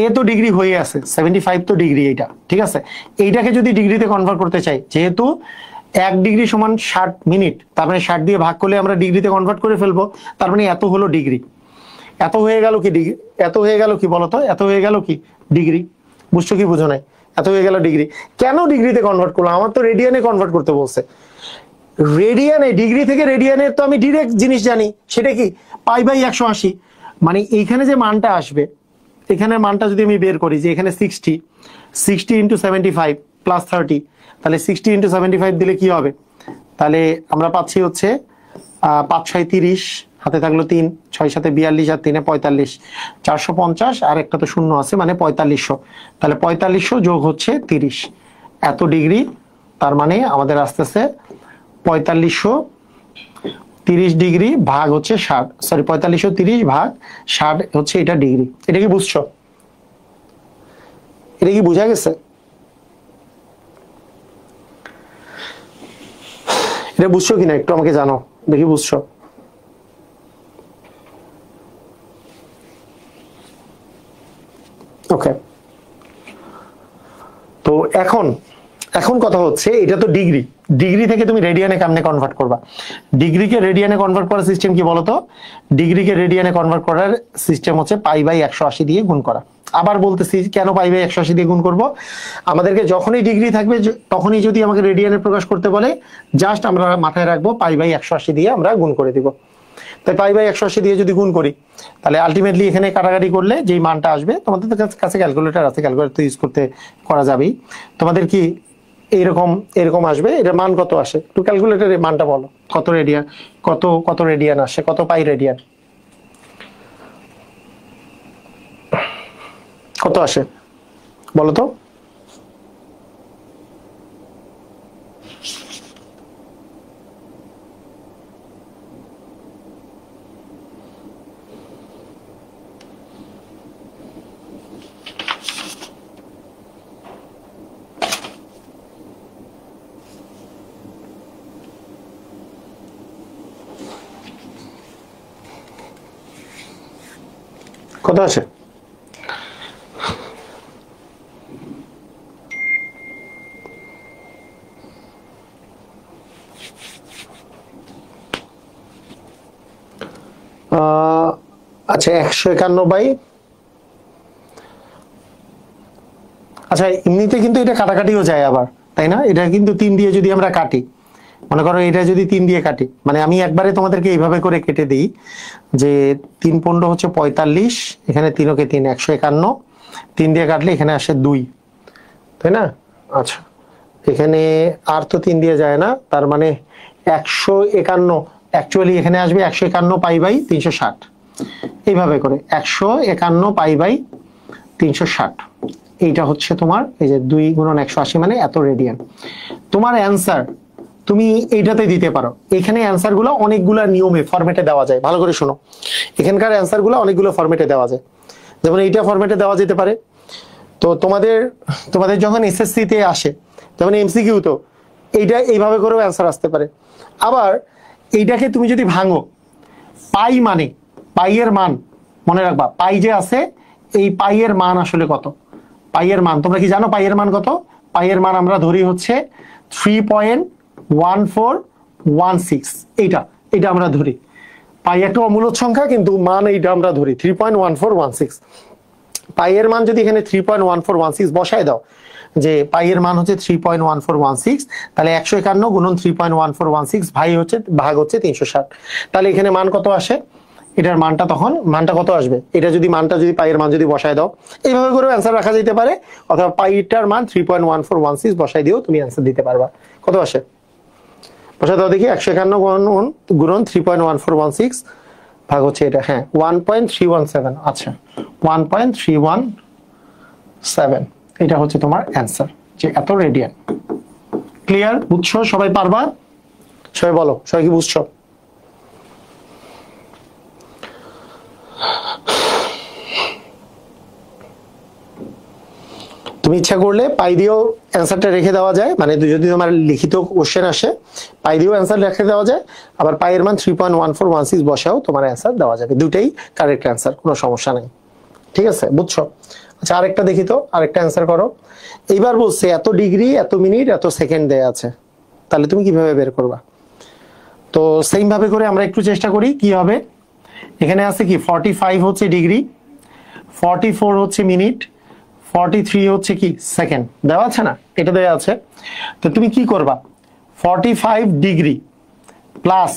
এ তো ডিগ্রি হয়ে আছে, 75 তো ডিগ্রি, এইটা ঠিক আছে। এইটাকে যদি ডিগ্রিতে কনভার্ট করতে চাই, যেহেতু 1 ডিগ্রি সমান 60 মিনিট, তার মানে 60 দিয়ে ভাগ করলে আমরা ডিগ্রিতে কনভার্ট করে ফেলবো, তার মানে এত হলো ডিগ্রি। এত হয়ে গেল কি ডিগ্রি, এত হয়ে গেল কি বলতো, এত হয়ে গেল কি ডিগ্রি। বুঝছো কি বুঝো নাই? এত হয়ে গেল ডিগ্রি। কেন ডিগ্রিতে কনভার্ট করলাম? আমার তো রেডিয়ানে কনভার্ট করতে বলছে। রেডিয়ানে, ডিগ্রি থেকে রেডিয়ানের তো আমি ডিরেক্ট জিনিস জানি, সেটা কি π/180। মানে এইখানে যে মানটা আসবে, এখানে মানটা যদি আমি বের করি, যে এখানে 60 ইন্টু 75 প্লাস 30, তাহলে 60 ইন্টু 75 দিলে কি হবে? তাহলে আমরা পাচ্ছি হচ্ছে 5×6 = 30, হাতে থাকলো 3, 6 × 7 = 42 আর 3 × 45, 450, আর একটা তো শূন্য আছে মানে 4500। তাহলে 4500 যোগ হচ্ছে 30, এত ডিগ্রি। তার মানে আমাদের আসতেছে 4530 ডিগ্রি ভাগ হচ্ছে 60, 4530 ভাগ 60 হচ্ছে এটা ডিগ্রি। এটা কি বুঝছো? এটা কি বোঝা গেছে? এটা বুঝছো কিনা একটু আমাকে জানো, দেখি বুঝছো। ওকে, তো এখন এখন কথা হচ্ছে, এটা তো ডিগ্রি, ডিগ্রি থেকে তুমি রেডিয়ানে কেমনে কনভার্ট করবা? ডিগ্রিকে রেডিয়ানে কনভার্ট করার সিস্টেম কি বলতো? ডিগ্রিকে রেডিয়ানে কনভার্ট করার সিস্টেম হচ্ছে π/180 দিয়ে গুণ করা। আবার বলতেছি, কেন π/180 দিয়ে গুণ করব? আমাদেরকে যখনই ডিগ্রি থাকবে তখনই যদি আমাকে রেডিয়ানে প্রকাশ করতে বলে, জাস্ট আমরা মাথায় রাখবো π/180 দিয়ে আমরা গুণ করে দিব। তাই π/180 দিয়ে যদি গুণ করি, তাহলে আলটিমেটলি এখানে কাটাকাটি করলে যেই মানটা আসবে, তোমাদের কাছে ক্যালকুলেটর আছে, ক্যালকুলেটর ইউজ করতে করা যাবেই। তোমাদের কি এরকম এরকম আসবে, এটার মান কত আসে একটু ক্যালকুলেটরের মানটা বলো, কত রেডিয়ান, কত রেডিয়ান আসে, কত পাই রেডিয়ান, কত আসে বলো তো? কত আছে? আচ্ছা 151 বাই, আচ্ছা এমনিতে কিন্তু এটা কাটাকাটিও যায় আবার, তাই না? এটা কিন্তু 3 দিয়ে যদি আমরা কাটি, মনে করো এটা যদি 3 দিয়ে কাটি, মানে আমি একবারে তোমাদেরকে এইভাবে করে কেটে দিই যে 3 15 হচ্ছে 45, এখানে 3 ওকে 3 151, 3 দিয়ে কাটলে এখানে আসে 2, তাই না? আচ্ছা এখানে আর তো 3 দিয়ে যায় না, তার মানে 151 অ্যাকচুয়ালি এখানে আসবে 151 পাই বাই 360, এইভাবে করে 151 পাই বাই 360। এইটা হচ্ছে তোমার এই যে 2 গুণন 180 মানে এত রেডিয়ান। তোমার অ্যান্সার তুমি এইটাতে দিতে পারো। এখানে অ্যান্সার গুলো অনেকগুলা নিয়মে ফরম্যাটে দেওয়া যায়, ভালো করে শোনো। এখানকার অ্যান্সার গুলো অনেকগুলো ফরম্যাটে দেওয়া যায়, যেমন এইটা ফরম্যাটে দেওয়া যেতে পারে। তো তোমাদের যখন এসএসসি তে আসে, যেমন এমসিকিউ তো এইটা এইভাবে করেও অ্যান্সার আসতে পারে। আবার এইটাকে তুমি যদি ভাঙো, পাই মানে পাইয়ের মান মনে রাখবা, পাই যে আছে এই পাইয়ের মান আসলে কত, পাইয়ের মান তোমরা কি জানো পাইয়ের মান কত? পাইয়ের মান আমরা ধরি হচ্ছে 3.1416, এইটা আমরা ধরি। পাই একটা অমূলদ সংখ্যা, কিন্তু মান এইটা আমরা ধরি 3.1416। পাইয়ের মান যদি এখানে 3.1416 বসায় দাও, যে পাইয়ের মান হচ্ছে 3.1416, তাহলে 151 গুণন 3.1416 ভাগ হচ্ছে 360। তাহলে এখানে মান কত আসে? এটার মানটা কত আসবে? এটা যদি মানটা যদি পাইয়ের মান যদি বসায় দাও, এইভাবে করে অ্যান্সার রাখা যেতে পারে, অথবা পাইটার মান 3.1416 বসায় দিও তুমি অ্যান্সার দিতে পারবা। কত আসে বসায় দাও দেখি। 151 গুণন 3.1416 ভাগ হচ্ছে এটা, হ্যাঁ 1.317। আচ্ছা 1.317, এটা হচ্ছে তোমার অ্যান্সার, যে এত রেডিয়ান। ক্লিয়ার? বুঝছো? সবাই পারবা? সবাই বলো, সবাই কি বুঝছো? তুমি ইচ্ছা করলে পাই দিয়েও অ্যান্সারটা রেখে দেওয়া যায়, মানে যদি তোমার লিখিত কোশ্চেন আসে পাই দিয়েও অ্যান্সার রেখে দেওয়া যায়, আবার পাইয়ের মান 3.1416 বসাও তোমার অ্যান্সার দেওয়া যাবে, দুটাই কারেক্ট অ্যান্সার, কোনো সমস্যা নেই। ঠিক আছে, বুঝছো? আচ্ছা আরেকটা দেখি তো, আরেকটা অ্যান্সার করো। এইবার বলছে এত ডিগ্রি, এত মিনিট, এত সেকেন্ড দেয়া আছে, তাহলে তুমি কিভাবে বের করবা? তো সেম ভাবে করে আমরা একটু চেষ্টা করি কি হবে। এখানে আছে কি 45 হচ্ছে ডিগ্রি, 44 হচ্ছে মিনিট, 43 হচ্ছে কি সেকেন্ড, দেওয়া আছে না? এটা দেওয়া আছে। তো তুমি কি করবা? 45 ডিগ্রি প্লাস,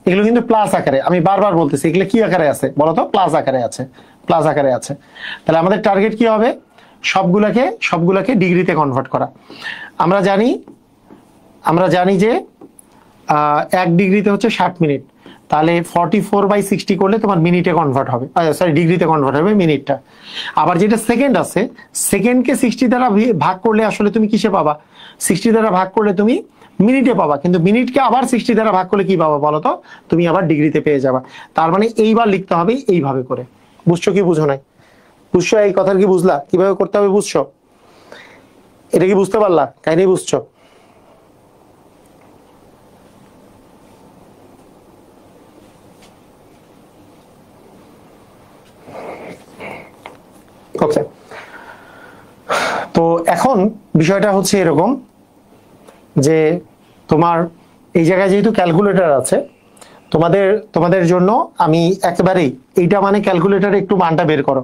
এগুলো কিন্তু প্লাস আকারে, আমি বারবার বলতেছি, এগুলো কি আকারে আছে বলো তো? প্লাস আকারে আছে, প্লাস আকারে আছে। তাহলে আমাদের টার্গেট কি হবে? সবগুলাকে ডিগ্রিতে কনভার্ট করা। আমরা জানি যে 1 ডিগ্রিতে হচ্ছে 60 মিনিট, তাহলে 44/60 করলে তোমার মিনিটে কনভার্ট হবে, সরি ডিগ্রিতে কনভার্ট হবে মিনিটটা। আবার যেটা সেকেন্ড আছে, সেকেন্ডকে 60 দ্বারা ভাগ করলে আসলে তুমি কিসে পাবা? 60 দ্বারা ভাগ করলে তুমি মিনিটে পাবা, কিন্তু মিনিটকে আবার 60 দ্বারা ভাগ করলে কি পাবা বলো তো? তুমি আবার ডিগ্রিতে পেয়ে যাবা। তার মানে এইবার লিখতে হবে এইভাবে করে। বুঝছো কি বুঝো নাই? বুঝছো এই কথার কি বুঝলা? কিভাবে করতে হবে বুঝছো? এটা কি বুঝতে পারলা? কাহিনী বুঝছো? ওকে, তো এখন বিষয়টা হচ্ছে এরকম যে তোমার এই জায়গায় যেহেতু ক্যালকুলেটর আছে, তোমাদের জন্য আমি একেবারেই এইটা মানে ক্যালকুলেটরে একটু মানটা বের করো,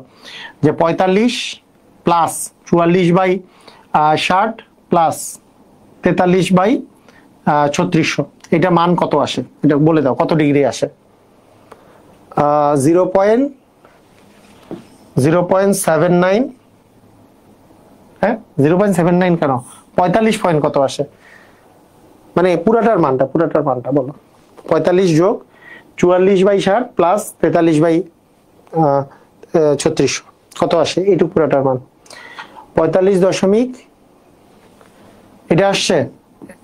যে 45 প্লাস 44/60 প্লাস 43/3600, এটা মান কত আসে? এটা বলে দাও, কত ডিগ্রি আসে? 0.79, হ্যাঁ 0.79 কেন, 45 পয়েন্ট কত আসে? মানে পুরাটার মানটা বলো। 45 যোগ 44/60 প্লাস 43/3600 কত আসে? এইটুকু পুরাটার মান 45 দশমিক, এটা আসছে।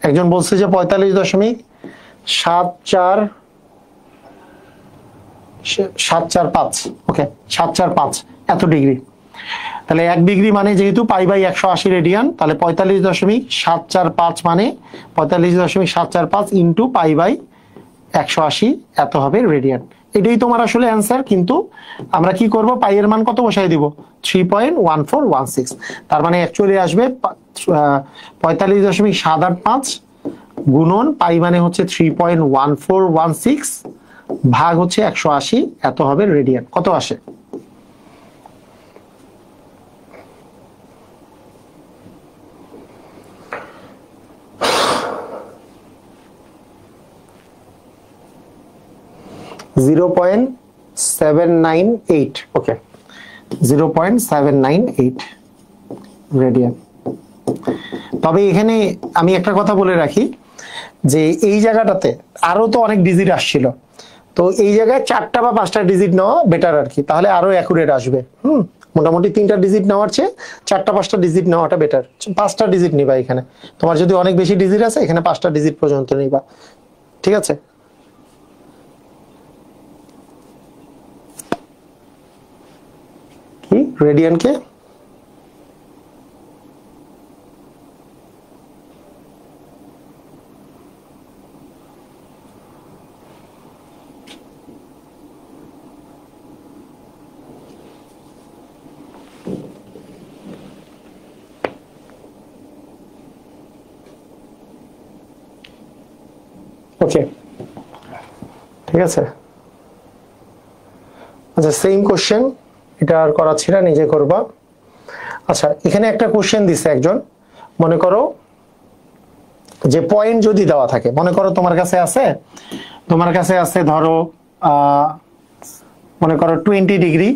একজন বলছে যে 45.745, ওকে 745 এত ডিগ্রি। তাহলে 1 ডিগ্রি মানে যেহেতু π/180 রেডিয়ান, তাহলে 45.745 মানে 45.745 ইন্টু π/180 এত হবে রেডিয়ান। এটাই তোমার আসলে অ্যান্সার। কিন্তু আমরা কি করব, পাই এর মান কত বসাই দিব, 3.1416। তার মানে অ্যাকচুয়ালি আসবে 45.785 গুণন পাই মানে হচ্ছে 3.1416 ভাগ হচ্ছে 180, এত হবে রেডিয়ান। কত আসে? (0.798) ওকে, 0.798 রেডিয়ান। তবে এখানে আমি একটা কথা বলে রাখি যে এই জায়গাটাতে আরো তো অনেক ডিজিট আসছিল, তো এই জায়গায় 4টা বা 5টা ডিজিট নেওয়া বেটার আর কি, তাহলে আরো অ্যাকুরেট আসবে। মোটামুটি 3টা ডিজিট নেওয়ার চেয়ে 4টা 5টা ডিজিট নেওয়াটা বেটার। 5টা ডিজিট নিবা এখানে, তোমার যদি অনেক বেশি ডিজিট আছে এখানে 5টা ডিজিট পর্যন্ত নিবা, ঠিক আছে? কি রেডিয়ানকে ওকে, ঠিক আছে। আচ্ছা, সেম কোশ্চেন, এটা আর করাচ্ছি না, নিজে করবা। আচ্ছা, এখানে একটা কোশ্চেন দিছে একজন, মনে করো যে পয়েন্ট যদি দেওয়া থাকে, মনে করো তোমার কাছে আছে ধরো মনে করো 20 ডিগ্রি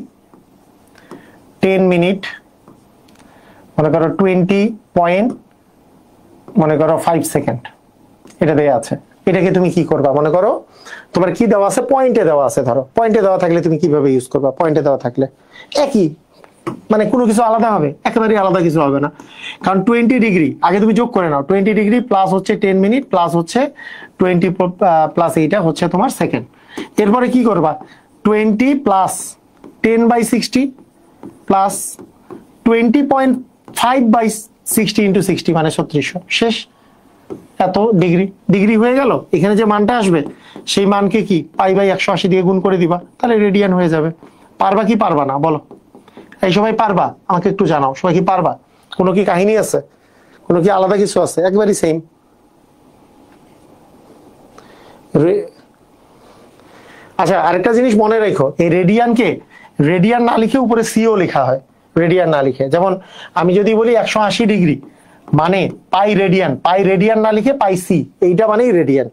10 মিনিট, মনে করো 20 পয়েন্ট, মনে করো 5 সেকেন্ড, এটা দেওয়া আছে। এটাকে তুমি কি করবা? মনে করো তোমার কি দেওয়া আছে, পয়েন্টে দেওয়া আছে। ধরো পয়েন্টে দেওয়া থাকলে তুমি কিভাবে ইউজ করবা? পয়েন্টে দেওয়া থাকলে একই, মানে কোনো কিছু আলাদা হবে? একেবারেই আলাদা কিছু হবে না, কারণ 20 ডিগ্রি আগে তুমি যোগ করে নাও। 20 ডিগ্রি প্লাস হচ্ছে 10 মিনিট প্লাস হচ্ছে 20 প্লাস এইটা হচ্ছে তোমার সেকেন্ড। এরপরে কি করবা? 20 প্লাস 10/60 প্লাস 20.5/60 ইন্টু 60 মানে 3600, শেষ। এত ডিগ্রি হয়ে গেল। এখানে যে মানটা আসবে সেই মানকে কি পাই/180 দিয়ে গুণ করে দিবা, তাহলে রেডিয়ান হয়ে যাবে। পারবা কি পারবা না বলো? এই সবাই পারবা? আমাকে একটু জানাও, সবাই কি পারবা? কোনো কি কাহিনী আছে? কোনো কি আলাদা কিছু আছে? একবারই সেম। আচ্ছা, আরেকটা জিনিস মনে রেখো, এই রেডিয়ানকে রেডিয়ান না লিখে উপরে সিও লেখা হয়, রেডিয়ান না লিখে। যেমন আমি যদি বলি 180 ডিগ্রি মানে পাই রেডিয়ান না লিখে পাই সি, এইটা মানেই রেডিয়ান।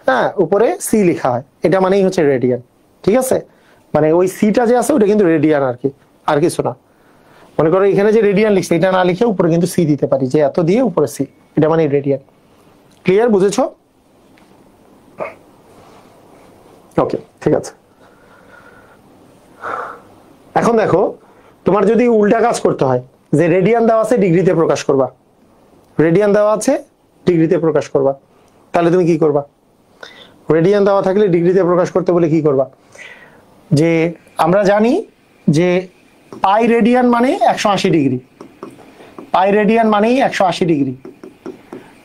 হ্যাঁ, উপরে সি লেখা হয়, এটা মানেই হচ্ছে রেডিয়ান, ঠিক আছে? মানে ওই সিটা যে আছে ওটা কিন্তু রেডিয়ান আর কি, আর কিছু না। মনে করো এখানে যে রেডিয়ান লিখছে এটা না লিখে উপরে কিন্তু সি দিতে পারি, যে এত দিয়ে উপরে সি, এটা মানে রেডিয়ান। ক্লিয়ার? বুঝেছো? ওকে, ঠিক আছে। এখন দেখো, তোমার যদি উল্টা কাজ করতে হয়, যে রেডিয়ান দেওয়া আছে ডিগ্রিতে প্রকাশ করবা, রেডিয়ান দেওয়া আছে ডিগ্রিতে প্রকাশ করবা, তাহলে তুমি কি করবা? রেডিয়ান দেওয়া থাকলে ডিগ্রিতে প্রকাশ করতে বলে কি করবা? যে আমরা জানি যে পাই রেডিয়ান মানে 180 ডিগ্রি, পাই রেডিয়ান মানেই 180 ডিগ্রি।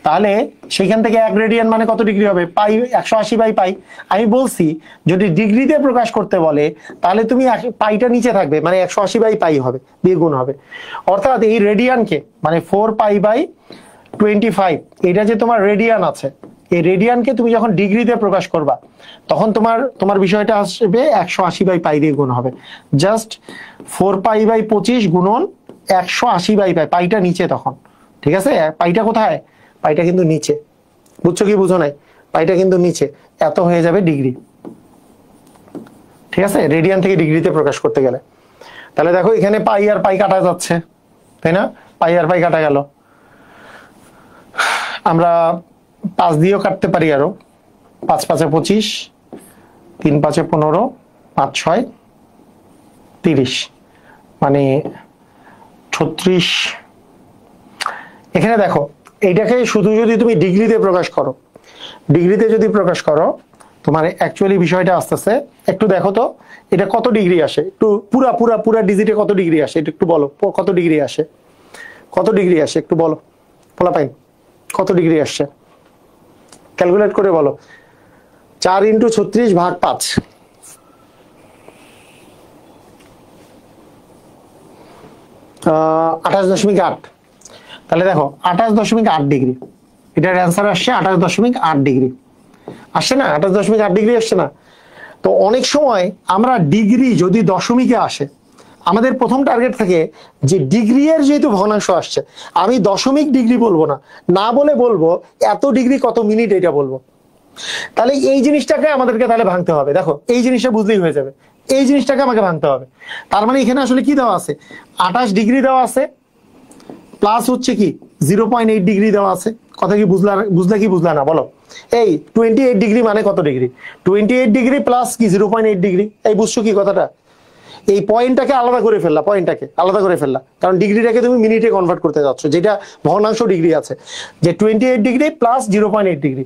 তাহলে সেখান থেকে 1 রেডিয়ান মানে কত ডিগ্রি হবে? পাই 180/পাই। আমি বলছি যদি ডিগ্রিতে প্রকাশ করতে বলে তাহলে তুমি পাইটা নিচে থাকবে, মানে 180/পাই হবে, দিয়ে গুণ হবে। অর্থাৎ এই রেডিয়ানকে মানে 4π/25, এটা যে তোমার রেডিয়ান আছে, এই রেডিয়ানকে তুমি যখন ডিগ্রিতে প্রকাশ করবা তখন তোমার বিষয়টা আসবে 180/পাই দিয়ে গুণ হবে। জাস্ট 4π/25 গুণন 180/পাই, পাইটা নিচে তখন, ঠিক আছে? পাইটা কোথায়? পাইটা কিন্তু নিচে। বুঝছো কি বুঝো নাই? পাইটা কিন্তু নিচে, এত হয়ে যাবে ডিগ্রি, ঠিক আছে? রেডিয়ান থেকে ডিগ্রিতে প্রকাশ করতে গেলে। তাহলে দেখো এখানে পাই আর পাই কাটা যাচ্ছে, তাই না? পাই আর পাই কাটা গেল। আমরা 5 দিয়েও কাটতে পারি, আরো 5×5 = 25, 3×5 = 15, 5×6 = 30, মানে 36। এখানে দেখো এইটাকে শুধু যদি তুমি ডিগ্রিতে প্রকাশ করো, ডিগ্রিতে যদি প্রকাশ করো, তোমার অ্যাকচুয়ালি বিষয়টা আসতেছে, একটু দেখো তো এটা কত ডিগ্রি আসে, একটু পুরা ডিজিটে কত ডিগ্রি আসে এটা একটু বলো। কত ডিগ্রি আসে? কত ডিগ্রি আসে একটু বলো, বলা পাইন কত ডিগ্রি আসছে? ক্যালকুলেট করে বলো। 4 × 36 / 5, 28.8। তাহলে দেখো 28.8 ডিগ্রি, এটার অ্যান্সার আসছে 28.8 ডিগ্রি। আসছে না? 28.8 ডিগ্রি আসছে না? তো অনেক সময় আমরা ডিগ্রি যদি দশমিকে আসে, আমাদের প্রথম টার্গেট থাকে যে ডিগ্রি এর যেহেতু ভগ্নাংশ আসছে, আমি দশমিক ডিগ্রি বলবো না, না বলে বলবো এত ডিগ্রি কত মিনিট, এটা বলবো। তাহলে এই জিনিসটাকে আমাদেরকে তাহলে ভাঙতে হবে। দেখো এই জিনিসটা বুঝলেই হয়ে যাবে, এই জিনিসটাকে আমাকে ভাঙতে হবে। তার মানে এখানে আসলে কি দেওয়া আছে? 28 ডিগ্রি দেওয়া আছে, প্লাস হচ্ছে কি 0.8 ডিগ্রি দেওয়া আছে। কথা কি বুঝলা কি বুঝলা না বলো? এই 28 ডিগ্রি মানে কত ডিগ্রি? 28 ডিগ্রি প্লাস কি 0.8 ডিগ্রি। এই বুঝছো কি কথাটা? এই পয়েন্টটাকে আলাদা করে ফেললা, পয়েন্টটাকে আলাদা করে ফেললা, কারণ ডিগ্রিটাকে তুমি মিনিটে কনভার্ট করতে যাচ্ছ, যেটা ভগ্নাংশ ডিগ্রি আছে, যে 28 ডিগ্রি প্লাস 0.8 ডিগ্রি।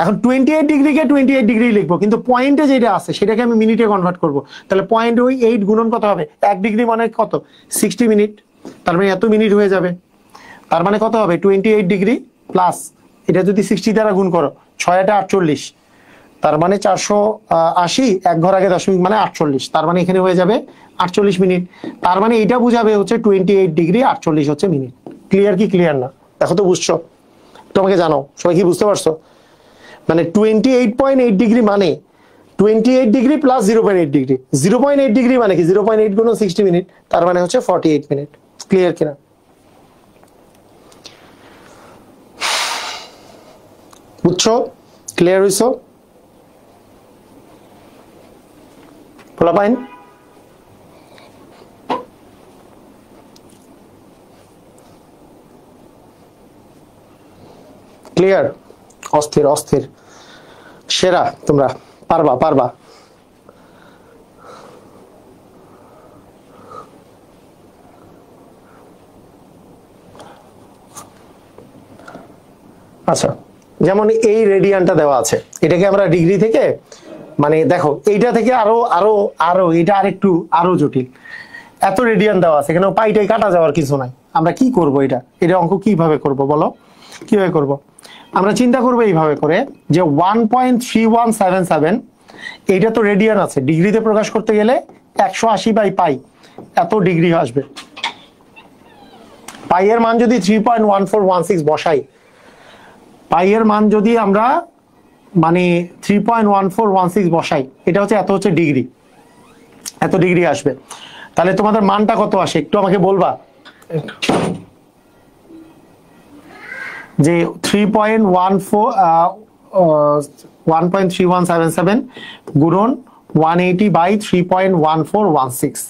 এখন 28 ডিগ্রিকে 28 ডিগ্রি লিখবো, কিন্তু পয়েন্টে যেটা আছে সেটাকে আমি মিনিটে কনভার্ট করব। তাহলে পয়েন্ট ওই 8 গুণন কত হবে? 1 ডিগ্রি মানে কত? 60 মিনিট। তার মানে এত মিনিট হয়ে যাবে। তার মানে কত হবে? 28 ডিগ্রি প্লাস, এটা যদি 60 দ্বারা গুণ করো, 6 48, তার মানে 480, এক ঘর আগে দশমিক মানে 48, তার মানে এখানে হয়ে যাবে 48 মিনিট। তার মানে এটা বুঝাবে হচ্ছে 28 ডিগ্রি 48 হচ্ছে মিনিট। ক্লিয়ার কি ক্লিয়ার না? দেখো তো বুঝছো? তোমাকে জানো সবাই কি বুঝতে পারছো? মানে 28.8 ডিগ্রি মানে 28 ডিগ্রি প্লাস 0.8 ডিগ্রি। 0.8 ডিগ্রি মানে কি? 0.8 গুণ 60 মিনিট, তার মানে হচ্ছে 48 মিনিট। ক্লিয়ার কিনা? বুঝছো? ক্লিয়ার হইছো? পোলাপাইন ক্লিয়ার? অস্থির অস্থির, সেরা, তোমরা পারবা পারবা। আচ্ছা, যেমন এই রেডিয়ানটা দেওয়া আছে, এটাকে আমরা ডিগ্রি থেকে, মানে দেখো এইটা থেকে আরো আরো আরো এটা আরেকটু আরো জটিল। এত রেডিয়ান দেওয়া আছে, এখানে পাইটাই কাটা যাওয়ার কিছু নাই। আমরা কি করব? এটা অঙ্ক কিভাবে করব বলো? কিভাবে করব? আমরা চিন্তা করবো এইভাবে করে যে 1.3177, এইটা তো রেডিয়ান আছে, ডিগ্রিতে প্রকাশ করতে গেলে 180/পাই এত ডিগ্রি আসবে। পাই এর মান যদি 3.1416 বসাই, পাই এর মান যদি আমরা মানে 3.1416 বসাই, এটা হচ্ছে এত হচ্ছে ডিগ্রি, এত ডিগ্রি আসবে। তাহলে তোমাদের মানটা কত আসে একটু আমাকে বলবা? যে 1.3177 গুণন 180/3.1416,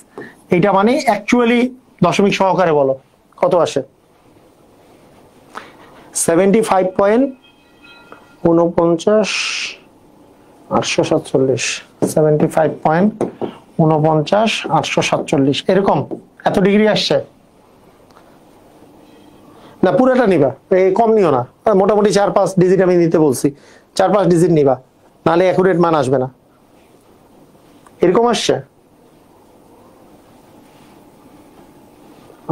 এইটা মানে অ্যাকচুয়ালি দশমিক সহকারে বলো কত আসে? 75.49,847, 75.49,847 এরকম এত ডিগ্রি আসছে। না পুরোটা নিবা, কম নিও না, মোটামুটি 4-5 ডিজিট আমি নিতে বলছি, 4-5 ডিজিট নিবা, নাহলে অ্যাকুরেট মান আসবে না। এরকম আসছে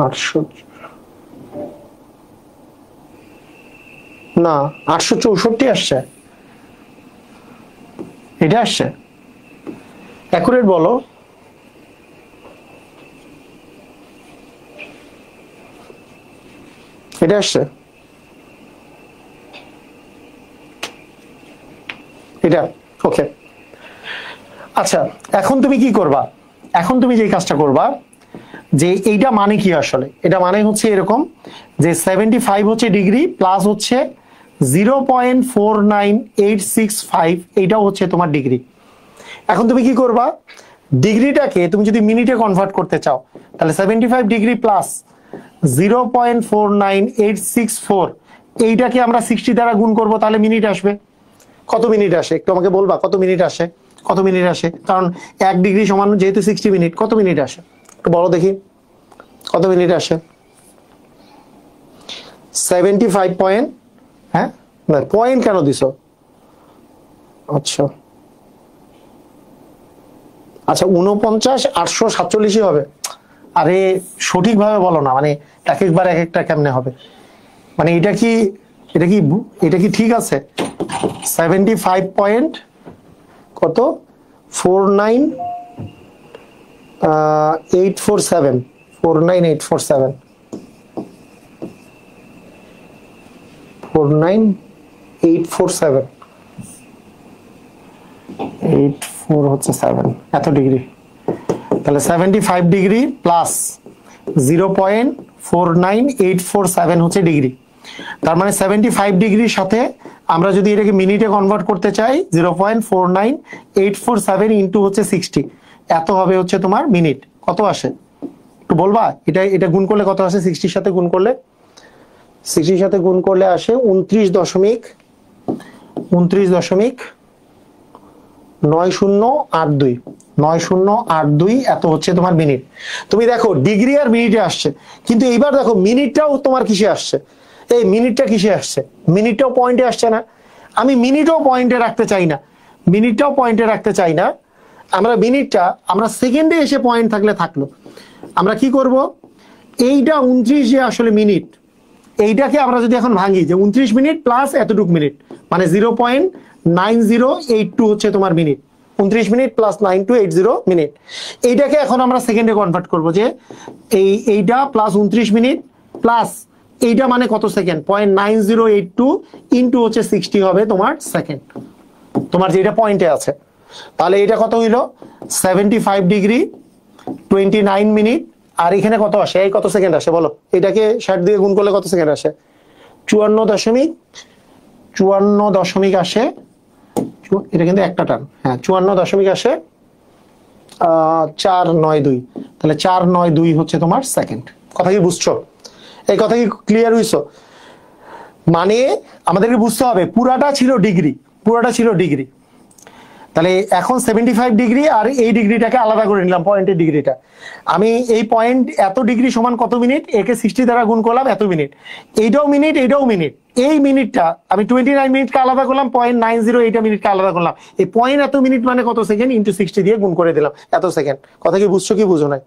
800, না 864 আসছে, এটা আসছে। অ্যাকুরেট বলো। এটা আসছে, এটা ওকে। আচ্ছা, এখন তুমি কি করবা? এখন তুমি যে কাজটা করবা, যে এইটা মানে কি আসলে? এটা মানে হচ্ছে এরকম যে 75 হচ্ছে ডিগ্রি প্লাস হচ্ছে 0.49865, এইটাও হচ্ছে তোমার ডিগ্রি। এখন তুমি কি করবা? ডিগ্রিটাকে তুমি যদি মিনিটে কনভার্ট করতে চাও, তাহলে 75 ডিগ্রি প্লাস 0.49864, এইটাকে আমরা 60 দ্বারা গুণ করব, তাহলে মিনিট আসবে। কত মিনিট আসে একটু আমাকে বলবা? কত মিনিট আসে? কত মিনিট আসে? কারণ 1 ডিগ্রি সমান যেহেতু 60 মিনিট, কত মিনিট আসে একটু বলো দেখি, কত মিনিট আসে? 75 পয়েন্ট, হ্যাঁ না পয়েন্ট কেন দিছো? আচ্ছা আচ্ছা 49,847 হবে। আরে সঠিকভাবে বলো না, মানে এক একবার এক একটা কেমনে হবে? মানে এটা কি ঠিক আছে? 75 পয়েন্ট কত 49847, 49847 49847 84 হচ্ছে 7 এত ডিগ্রি, তাহলে 75 ডিগ্রি প্লাস 0.49847 হচ্ছে ডিগ্রি। তার মানে 75 ডিগ্রির সাথে আমরা যদি এটাকে মিনিটে কনভার্ট করতে চাই 0.49847 ইন্টু হচ্ছে 60, এত হবে হচ্ছে তোমার মিনিট। কত আসে একটু বলবা? এটা গুণ করলে কত আসে? 60 সাথে গুণ করলে, 60 সাথে গুণ করলে আসে 29.9082 এত হচ্ছে তোমার মিনিট। তুমি দেখো ডিগ্রি আর মিনিটে আসছে, কিন্তু এইবার দেখো মিনিটটাও তোমার কিসে আসছে? এই মিনিটটা কিসে আসছে? মিনিটটাও পয়েন্টে আসছে না। আমি মিনিটও পয়েন্টে রাখতে চাই না, মিনিটটাও পয়েন্টে রাখতে চাই না। আমরা মিনিটটা আমরা সেকেন্ডে এসে পয়েন্ট থাকলে থাকলো। আমরা কি করব, এইটা 29 যে আসলে মিনিট, এইটাকে আমরা যদি এখন ভাঙি যে 29 মিনিট প্লাস এতটুক মিনিট মানে 0.9082 হচ্ছে তোমার মিনিট। 29 মিনিট প্লাস 9280 মিনিট, এইটাকে এখন আমরা সেকেন্ডে কনভার্ট করব যে এইটা প্লাস 29 মিনিট প্লাস এইটা মানে কত সেকেন্ড? 0.9082 ইন্টু হচ্ছে 60 হবে তোমার সেকেন্ড, তোমার যেটা পয়েন্টে আছে। তাহলে এটা কত হইলো? 75 ডিগ্রি 29 মিনিট। আর এখানে কত আসে? এই কত সেকেন্ড আসে বলো? এটাকে 60 দিয়ে গুণ করলে কত সেকেন্ড আসে? 54 দশমিক আসে। এটা কিন্তু একটা টান, হ্যাঁ 54 দশমিক আসে 492। তাহলে 492 হচ্ছে তোমার সেকেন্ড। কথা কি বুঝছো? এই কথা কি ক্লিয়ার হইছো? মানে আমাদেরকে বুঝতে হবে পুরাটা ছিল ডিগ্রি, পুরাটা ছিল ডিগ্রি। তাহলে এখন 75 ডিগ্রি আর এই ডিগ্রিটাকে আলাদা করে নিলাম, পয়েন্টের ডিগ্রিটা। আমি এই পয়েন্ট এত ডিগ্রি সমান কত মিনিট, একে 60 দ্বারা গুণ করলাম এত মিনিট, এইটাও মিনিট এইটাও মিনিট। এই মিনিটটা আমি 29 মিনিটকে আলাদা করলাম, 0.90 মিনিটকে আলাদা করলাম। এই পয়েন্ট এত মিনিট মানে কত সেকেন্ড ইন্টু 60 দিয়ে গুণ করে দিলাম এত সেকেন্ড। কথা কি বুঝছো কি বুঝো নাই?